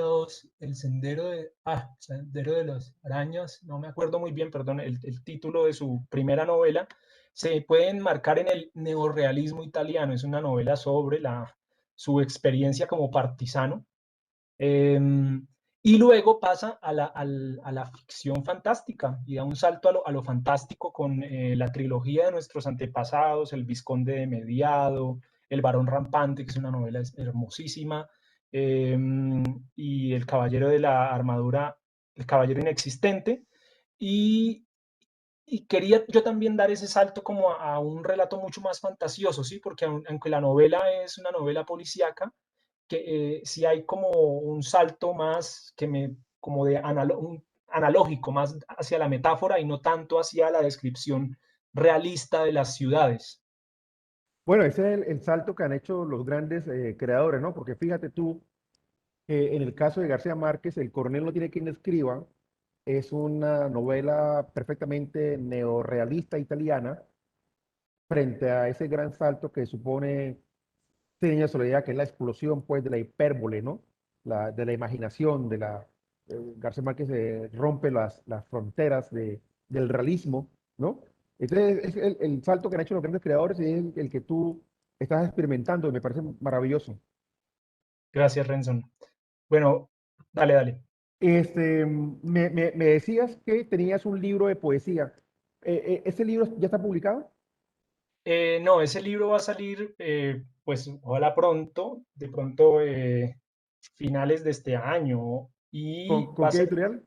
[SPEAKER 2] los arañas, no me acuerdo muy bien, perdón, el título de su primera novela, se puede enmarcar en el neorrealismo italiano. Es una novela sobre su experiencia como partisano. Y luego pasa a la ficción fantástica y da un salto a lo fantástico con la trilogía de nuestros antepasados, El Vizconde de Mediado, El Barón Rampante, que es una novela hermosísima, y El Caballero de la Armadura, El Caballero Inexistente. Y, y quería yo también dar ese salto como a un relato mucho más fantasioso, ¿sí? Porque aunque la novela es una novela policíaca, que sí hay como un salto más como analógico, más hacia la metáfora y no tanto hacia la descripción realista de las ciudades.
[SPEAKER 3] Bueno, ese es el salto que han hecho los grandes creadores, ¿no? Porque fíjate tú, en el caso de García Márquez, El coronel no tiene quien escriba, es una novela perfectamente neorrealista italiana frente a ese gran salto que supone Niña Soledad, que es la explosión, pues, de la hipérbole, ¿no? De la imaginación, García Márquez rompe las fronteras del realismo, ¿no? Entonces, es el salto que han hecho los grandes creadores y es el que tú estás experimentando y me parece maravilloso.
[SPEAKER 2] Gracias, Renson. Bueno, dale, dale.
[SPEAKER 3] Me decías que tenías un libro de poesía. ¿Ese libro ya está publicado?
[SPEAKER 2] No, ese libro va a salir, pues ojalá pronto, de pronto finales de este año, y
[SPEAKER 3] ¿Con
[SPEAKER 2] va a
[SPEAKER 3] qué
[SPEAKER 2] ser
[SPEAKER 3] editorial?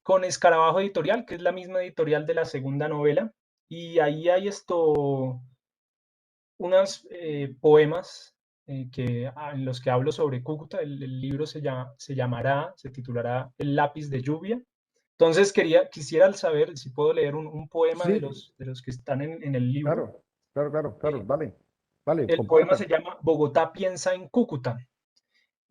[SPEAKER 2] con Escarabajo Editorial, que es la misma editorial de la segunda novela, y ahí hay unos poemas en los que hablo sobre Cúcuta. El libro se titulará El lápiz de lluvia. Entonces quisiera saber si puedo leer un poema de
[SPEAKER 3] Sí,
[SPEAKER 2] los que están en el libro.
[SPEAKER 3] claro, claro, claro, claro.
[SPEAKER 2] Eh,
[SPEAKER 3] Dale, dale,
[SPEAKER 2] el poema se
[SPEAKER 3] comparte.
[SPEAKER 2] llama Bogotá piensa en Cúcuta.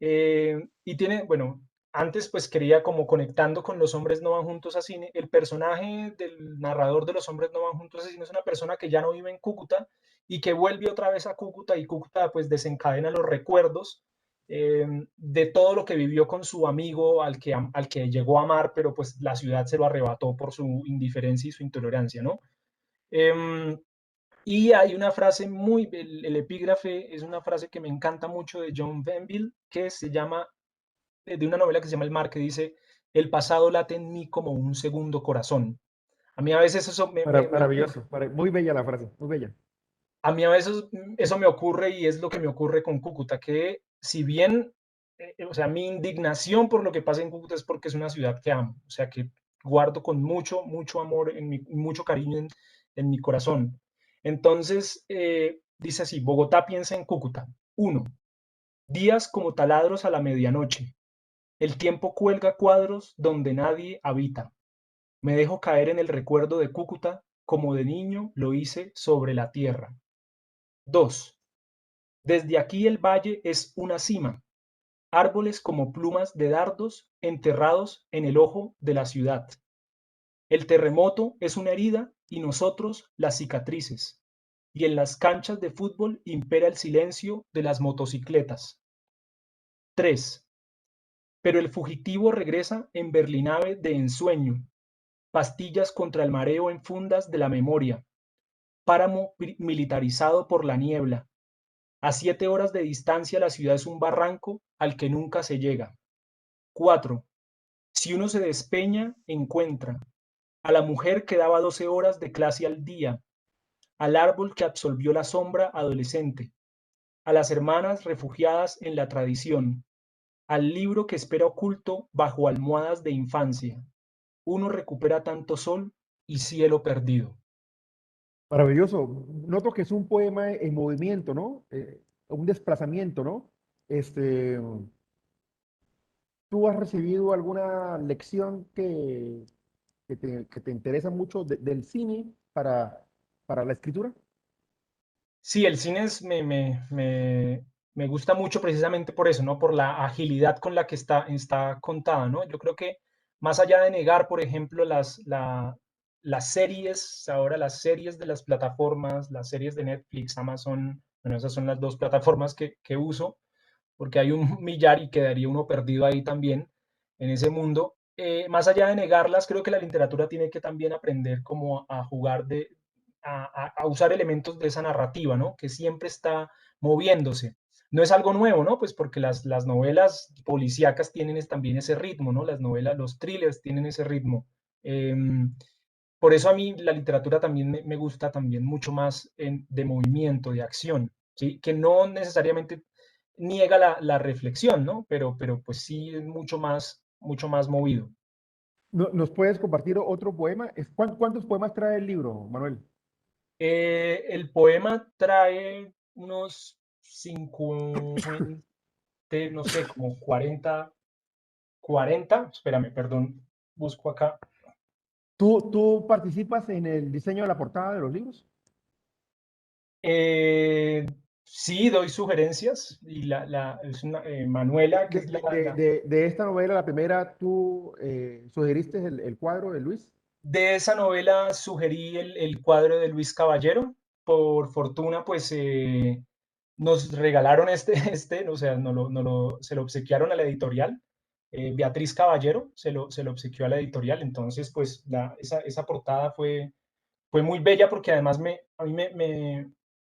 [SPEAKER 2] Y tiene, bueno, antes pues quería como conectando con Los hombres no van juntos a cine, el personaje del narrador de Los hombres no van juntos a cine es una persona que ya no vive en Cúcuta y que vuelve otra vez a Cúcuta, y Cúcuta pues desencadena los recuerdos de todo lo que vivió con su amigo al que llegó a amar, pero pues la ciudad se lo arrebató por su indiferencia y su intolerancia, ¿no? Em, y hay una frase el epígrafe es una frase que me encanta mucho de John Benville, que se llama, de una novela que se llama El Mar, que dice: el pasado late en mí como un segundo corazón. A mí a veces eso me ocurre.
[SPEAKER 3] Maravilloso, muy bella la frase, muy bella.
[SPEAKER 2] A mí a veces eso me ocurre, y es lo que me ocurre con Cúcuta, que si bien, o sea, mi indignación por lo que pasa en Cúcuta es porque es una ciudad que amo, o sea, que guardo con mucho, mucho amor, mucho cariño en mi corazón. Entonces, dice así: Bogotá piensa en Cúcuta. 1. Días como taladros a la medianoche. El tiempo cuelga cuadros donde nadie habita. Me dejo caer en el recuerdo de Cúcuta como de niño lo hice sobre la tierra. 2. Desde aquí el valle es una cima, árboles como plumas de dardos enterrados en el ojo de la ciudad. El terremoto es una herida y nosotros las cicatrices. Y en las canchas de fútbol impera el silencio de las motocicletas. 3. Pero el fugitivo regresa en berlinave de ensueño, pastillas contra el mareo en fundas de la memoria, páramo militarizado por la niebla. A 7 horas de distancia la ciudad es un barranco al que nunca se llega. 4. Si uno se despeña, encuentra a la mujer que daba 12 horas de clase al día, al árbol que absorbió la sombra adolescente, a las hermanas refugiadas en la tradición, al libro que espera oculto bajo almohadas de infancia. Uno recupera tanto sol y cielo perdido.
[SPEAKER 3] Maravilloso. Noto que es un poema en movimiento, ¿no? Un desplazamiento, ¿no? Este, ¿Tú has recibido alguna lección que te interesa mucho del cine para la escritura?
[SPEAKER 2] Sí, el cine me gusta mucho precisamente por eso, ¿no? Por la agilidad con la que está contada, ¿no? Yo creo que más allá de negar, por ejemplo, las series, ahora las series de las plataformas, las series de Netflix, Amazon, bueno, esas son las dos plataformas que uso, porque hay un millar y quedaría uno perdido ahí también, en ese mundo. Más allá de negarlas, creo que la literatura tiene que también aprender como a jugar a usar elementos de esa narrativa, ¿no? Que siempre está moviéndose. No es algo nuevo, ¿no? Pues porque las novelas policíacas tienen también ese ritmo, ¿no? Las novelas, los thrillers tienen ese ritmo. Por eso a mí la literatura también me gusta también mucho más de movimiento, de acción, ¿sí? Que no necesariamente niega la reflexión, ¿no? Pero pues sí es mucho más movido.
[SPEAKER 3] ¿Nos puedes compartir otro poema? ¿Cuántos poemas trae el libro, Manuel?
[SPEAKER 2] El poema trae unos 50, no sé, como 40, espérame, perdón, busco acá.
[SPEAKER 3] ¿Tú participas en el diseño de la portada de los libros?
[SPEAKER 2] Eh, sí, doy sugerencias, y es una, Manuela, que es
[SPEAKER 3] De esta novela, la primera, ¿tú sugeriste el cuadro de Luis?
[SPEAKER 2] de esa novela sugerí el cuadro de Luis Caballero. Por fortuna, pues nos regalaron o sea, se lo obsequiaron a la editorial. Beatriz Caballero se lo obsequió a la editorial. Entonces, pues esa portada fue muy bella porque además a mí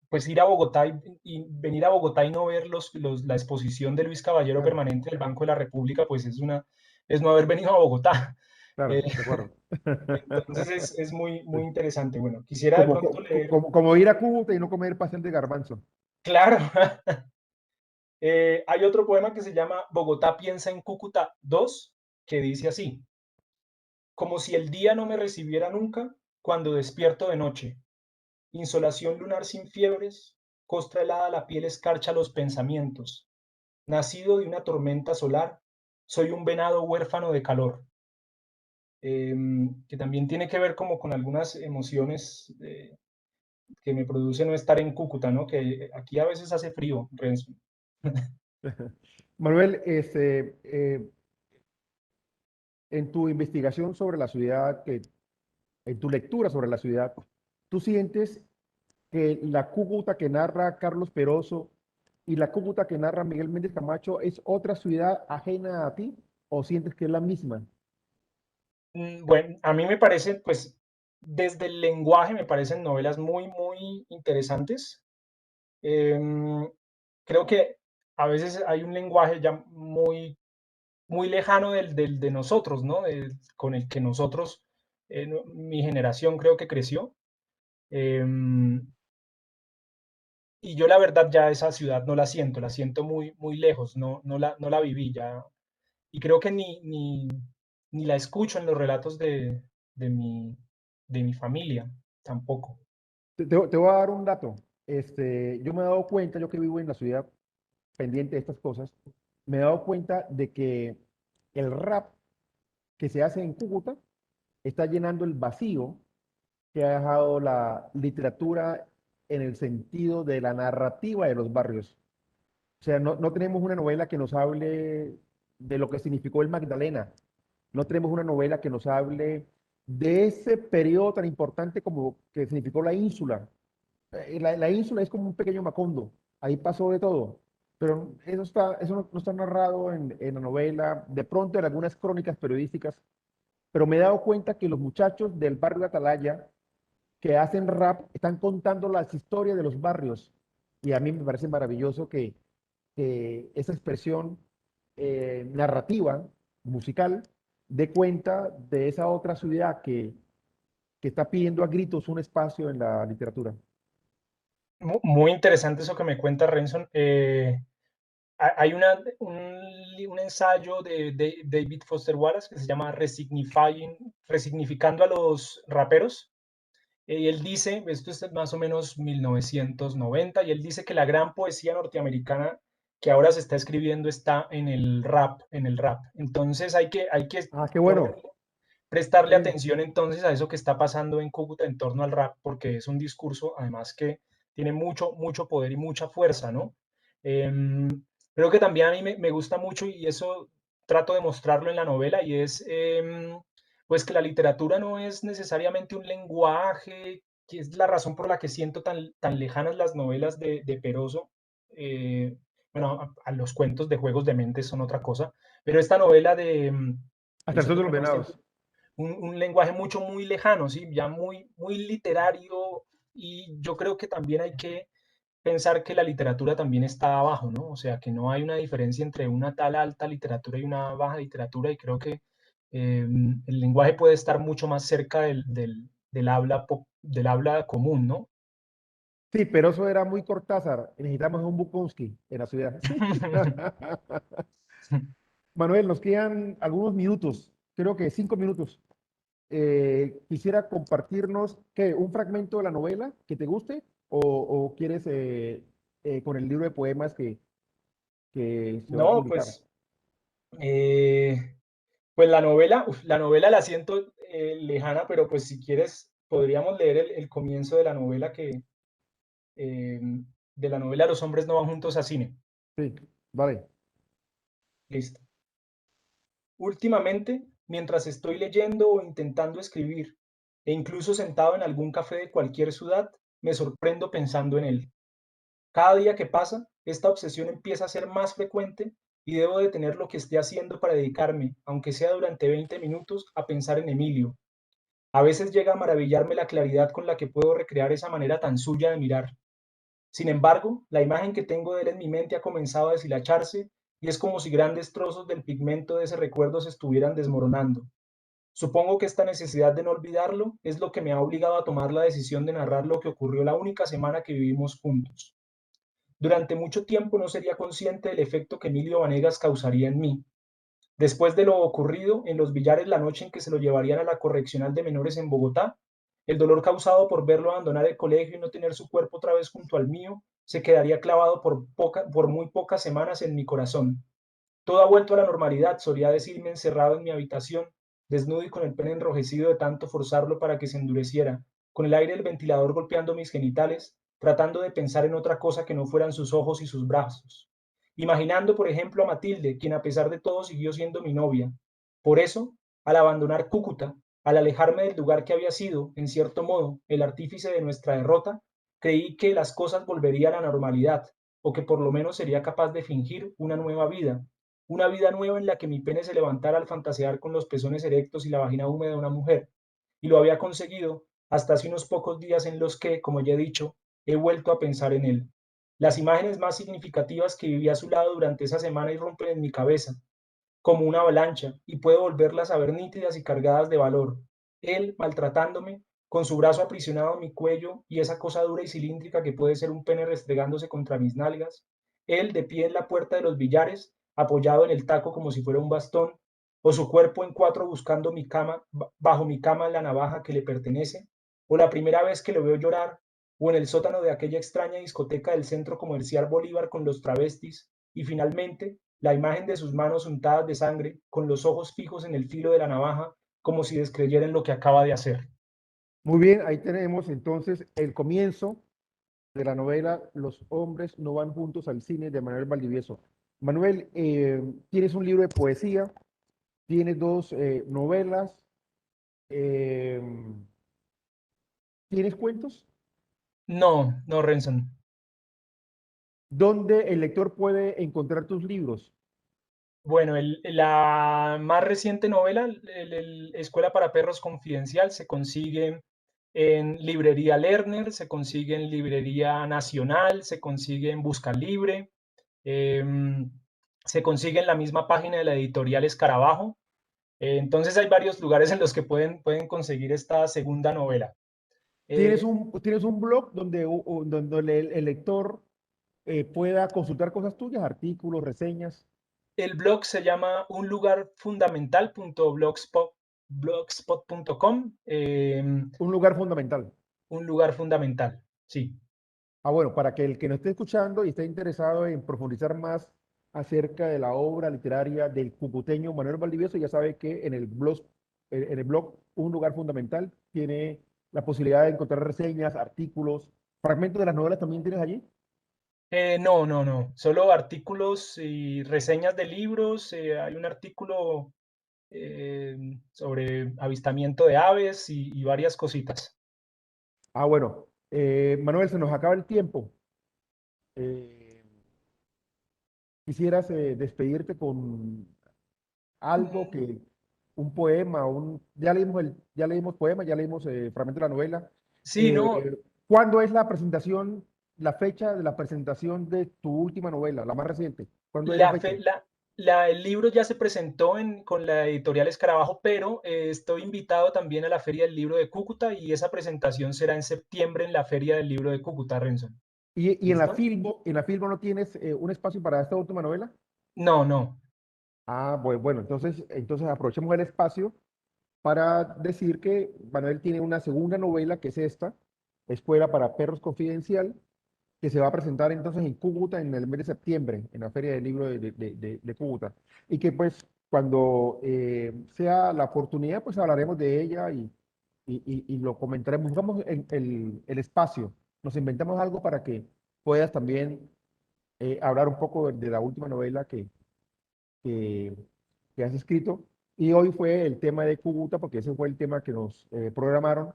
[SPEAKER 2] pues ir a Bogotá y venir a Bogotá y no ver la exposición de Luis Caballero
[SPEAKER 3] Claro,
[SPEAKER 2] permanente del Banco de la República, pues es no haber venido a Bogotá.
[SPEAKER 3] claro,
[SPEAKER 2] Eh,
[SPEAKER 3] de acuerdo.
[SPEAKER 2] entonces es muy, muy
[SPEAKER 3] Sí.
[SPEAKER 2] interesante. Bueno, quisiera de pronto leer,
[SPEAKER 3] Como ir a Cúcuta y no comer pastel de garbanzo.
[SPEAKER 2] claro. Hay otro poema que se llama Bogotá piensa en Cúcuta 2, que dice así: como si el día no me recibiera nunca cuando despierto de noche. Insolación lunar sin fiebres, costra helada la piel escarcha los pensamientos. Nacido de una tormenta solar, soy un venado huérfano de calor. Que también tiene que ver como con algunas emociones que me produce no estar en Cúcuta, ¿no? Que aquí a veces hace frío, Renzo.
[SPEAKER 3] Manuel, en tu investigación sobre la ciudad, en tu lectura sobre la ciudad, ¿tú sientes que la Cúcuta que narra Carlos Peroso y la Cúcuta que narra Miguel Méndez Camacho es otra ciudad ajena a ti o sientes que es la misma?
[SPEAKER 2] Bueno, a mí me parece, pues, desde el lenguaje me parecen novelas muy, muy interesantes. Em, Creo que a veces hay un lenguaje ya muy lejano de nosotros, ¿no? Con el que nosotros, mi generación creo que creció. Em, y yo la verdad ya esa ciudad no la siento muy, muy lejos, no la viví ya. Y creo que ni la escucho en los relatos de mi, de mi familia, tampoco.
[SPEAKER 3] Te voy a dar un dato. Yo me he dado cuenta, yo que vivo en la ciudad pendiente de estas cosas, me he dado cuenta de que el rap que se hace en Cúcuta está llenando el vacío que ha dejado la literatura en el sentido de la narrativa de los barrios. O sea, no tenemos una novela que nos hable de lo que significó el Magdalena. No tenemos una novela que nos hable de ese periodo tan importante como que significó la ínsula. La ínsula es como un pequeño Macondo. Ahí pasó de todo. Pero eso no está narrado en la novela, de pronto en algunas crónicas periodísticas. Pero me he dado cuenta que los muchachos del barrio de Atalaya que hacen rap están contando las historias de los barrios. Y a mí me parece maravilloso que esa expresión narrativa, musical, dé cuenta de esa otra ciudad que está pidiendo a gritos un espacio en la literatura.
[SPEAKER 2] Muy interesante eso que me cuenta Renson. Hay un ensayo de David Foster Wallace que se llama Resignificando a los raperos. Y él dice, esto es más o menos 1990, y él dice que la gran poesía norteamericana que ahora se está escribiendo está en el rap, en el rap. Entonces hay que
[SPEAKER 3] Ah, qué bueno.
[SPEAKER 2] prestarle
[SPEAKER 3] Sí.
[SPEAKER 2] atención entonces a eso que está pasando en Cúcuta en torno al rap, porque es un discurso además que tiene mucho, mucho poder y mucha fuerza, ¿no? Creo que también a mí me gusta mucho y eso trato de mostrarlo en la novela y es pues que la literatura no es necesariamente un lenguaje, que es la razón por la que siento tan lejanas las novelas de Peroso. eh, bueno, a los cuentos de Juegos de Mentes son otra cosa, pero esta novela
[SPEAKER 3] Hasta el
[SPEAKER 2] eso
[SPEAKER 3] sol de
[SPEAKER 2] me
[SPEAKER 3] los
[SPEAKER 2] parece
[SPEAKER 3] venados.
[SPEAKER 2] un lenguaje muy lejano, ¿sí? Ya muy literario, y yo creo que también hay que pensar que la literatura también está abajo, ¿no? O sea, que no hay una diferencia entre una tal alta literatura y una baja literatura, y creo que el lenguaje puede estar mucho más cerca del habla común, ¿no?
[SPEAKER 3] Sí, pero eso era muy Cortázar. Necesitamos un Bukowski en la ciudad. Sí. Manuel, nos quedan algunos minutos, creo que 5 minutos. Quisiera compartirnos ¿qué? Un fragmento de la novela que te guste o quieres con el libro de poemas que se va a
[SPEAKER 2] No,
[SPEAKER 3] publicar.
[SPEAKER 2] eh, pues la novela la siento lejana, pero pues si quieres podríamos leer el comienzo de la novela eh, de la novela Los hombres no van juntos a cine.
[SPEAKER 3] Sí, vale.
[SPEAKER 2] Listo. Últimamente, mientras estoy leyendo o intentando escribir, e incluso sentado en algún café de cualquier ciudad, me sorprendo pensando en él. Cada día que pasa, esta obsesión empieza a ser más frecuente y debo detener lo que esté haciendo para dedicarme, aunque sea durante 20 minutos, a pensar en Emilio. A veces llega a maravillarme la claridad con la que puedo recrear esa manera tan suya de mirar. Sin embargo, la imagen que tengo de él en mi mente ha comenzado a deshilacharse y es como si grandes trozos del pigmento de ese recuerdo se estuvieran desmoronando. Supongo que esta necesidad de no olvidarlo es lo que me ha obligado a tomar la decisión de narrar lo que ocurrió la única semana que vivimos juntos. Durante mucho tiempo no sería consciente del efecto que Emilio Vanegas causaría en mí. Después de lo ocurrido en los billares la noche en que se lo llevarían a la correccional de menores en Bogotá, el dolor causado por verlo abandonar el colegio y no tener su cuerpo otra vez junto al mío se quedaría clavado por muy pocas semanas en mi corazón. Todo ha vuelto a la normalidad, solía decirme encerrado en mi habitación, desnudo y con el pene enrojecido de tanto forzarlo para que se endureciera, con el aire del ventilador golpeando mis genitales, tratando de pensar en otra cosa que no fueran sus ojos y sus brazos. Imaginando, por ejemplo, a Matilde, quien a pesar de todo siguió siendo mi novia. Por eso, al abandonar Cúcuta, al alejarme del lugar que había sido, en cierto modo, el artífice de nuestra derrota, creí que las cosas volverían a la normalidad, o que por lo menos sería capaz de fingir una vida nueva en la que mi pene se levantara al fantasear con los pezones erectos y la vagina húmeda de una mujer. Y lo había conseguido hasta hace unos pocos días en los que, como ya he dicho, he vuelto a pensar en él. Las imágenes más significativas que viví a su lado durante esa semana irrumpen en mi cabeza, como una avalancha, y puedo volverlas a ver nítidas y cargadas de valor. Él, maltratándome, con su brazo aprisionado a mi cuello y esa cosa dura y cilíndrica que puede ser un pene restregándose contra mis nalgas. Él, de pie en la puerta de los billares, apoyado en el taco como si fuera un bastón, o su cuerpo en cuatro buscando mi cama, bajo mi cama la navaja que le pertenece, o la primera vez que lo veo llorar, o en el sótano de aquella extraña discoteca del centro comercial Bolívar con los travestis, y finalmente la imagen de sus manos untadas de sangre, con los ojos fijos en el filo de la navaja, como si descreyera en lo que acaba de hacer.
[SPEAKER 3] Muy bien, ahí tenemos entonces el comienzo de la novela Los hombres no van juntos al cine de Manuel Valdivieso. Manuel, tienes un libro de poesía, tienes dos novelas, eh, tienes cuentos.
[SPEAKER 2] No, no, Renson.
[SPEAKER 3] ¿Dónde el lector puede encontrar tus libros?
[SPEAKER 2] Bueno, la más reciente novela, Escuela para Perros Confidencial, se consigue en Librería Lerner, se consigue en Librería Nacional, se consigue en Busca Libre, se consigue en la misma página de la editorial Escarabajo. Entonces hay varios lugares en los que pueden conseguir esta segunda novela.
[SPEAKER 3] ¿Tienes
[SPEAKER 2] Eh,
[SPEAKER 3] tienes un blog donde, donde el lector pueda consultar cosas tuyas, artículos, reseñas?
[SPEAKER 2] el blog se llama unlugarfundamental.blogspot.com.
[SPEAKER 3] Un lugar fundamental.
[SPEAKER 2] Un lugar fundamental, sí.
[SPEAKER 3] Ah, bueno, para que el que nos esté escuchando y esté interesado en profundizar más acerca de la obra literaria del cucuteño Manuel Valdivieso, ya sabe que en el blog Un Lugar Fundamental tiene la posibilidad de encontrar reseñas, artículos, fragmentos de las novelas también tienes allí.
[SPEAKER 2] No, no, no. Solo artículos y reseñas de libros. Hay un artículo sobre avistamiento de aves y varias cositas.
[SPEAKER 3] Ah, bueno, Manuel, se nos acaba el tiempo. Eh, ¿Quisieras despedirte con algo
[SPEAKER 2] Mm,
[SPEAKER 3] que, un poema, ya leímos ya leímos poema, ya leímos fragmento de la novela.
[SPEAKER 2] sí, no.
[SPEAKER 3] ¿Cuándo es la presentación, la fecha de la presentación de tu última novela, la más reciente? ¿Cuándo es la
[SPEAKER 2] La,
[SPEAKER 3] fecha?
[SPEAKER 2] fe- la, el libro ya se presentó con la editorial Escarabajo, pero estoy invitado también a la Feria del Libro de Cúcuta y esa presentación será en septiembre en la Feria del Libro de Cúcuta, Renson.
[SPEAKER 3] Y
[SPEAKER 2] ¿Listo?
[SPEAKER 3] En la Filbo no tienes un espacio para esta última novela?
[SPEAKER 2] No, no.
[SPEAKER 3] Ah, bueno, entonces aprovechemos el espacio para decir que Manuel tiene una segunda novela, que es esta, Escuela para Perros Confidencial, que se va a presentar entonces en Cúcuta en el mes de septiembre, en la Feria del Libro de Cúcuta. Y que pues cuando sea la oportunidad, pues hablaremos de ella y lo comentaremos. Buscamos el espacio, nos inventamos algo para que puedas también hablar un poco de la última novela que, que has escrito. Y hoy fue el tema de Cúcuta, porque ese fue el tema que nos programaron.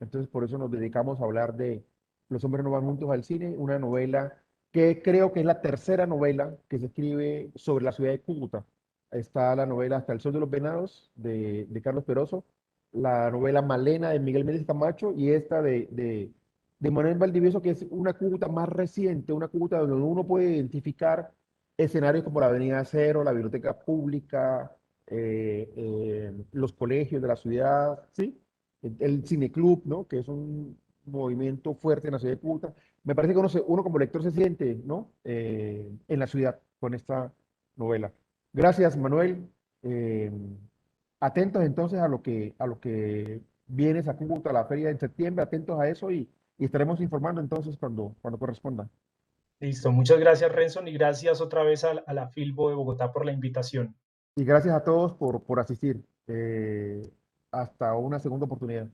[SPEAKER 3] Entonces, por eso nos dedicamos a hablar de Los hombres no van juntos al cine, una novela que creo que es la tercera novela que se escribe sobre la ciudad de Cúcuta. Está la novela Hasta el sol de los venados de Carlos Peroso, la novela Malena de Miguel Méndez Camacho y esta de Manuel Valdivieso, que es una Cúcuta más reciente, una Cúcuta donde uno puede identificar escenarios como la Avenida Cero, la Biblioteca Pública, los colegios de la ciudad, ¿sí? El cineclub, ¿no? Que es un movimiento fuerte en la ciudad de Cúcuta. Me parece que uno como lector se siente, ¿no? En la ciudad con esta novela. Gracias, Manuel. Eh, Atentos entonces a lo que vienes a Cúcuta a la feria en septiembre, atentos a eso y estaremos informando entonces cuando corresponda.
[SPEAKER 2] Listo, muchas gracias Renson y gracias otra vez a la Filbo de Bogotá por la invitación.
[SPEAKER 3] Y gracias a todos por asistir. Hasta una segunda oportunidad.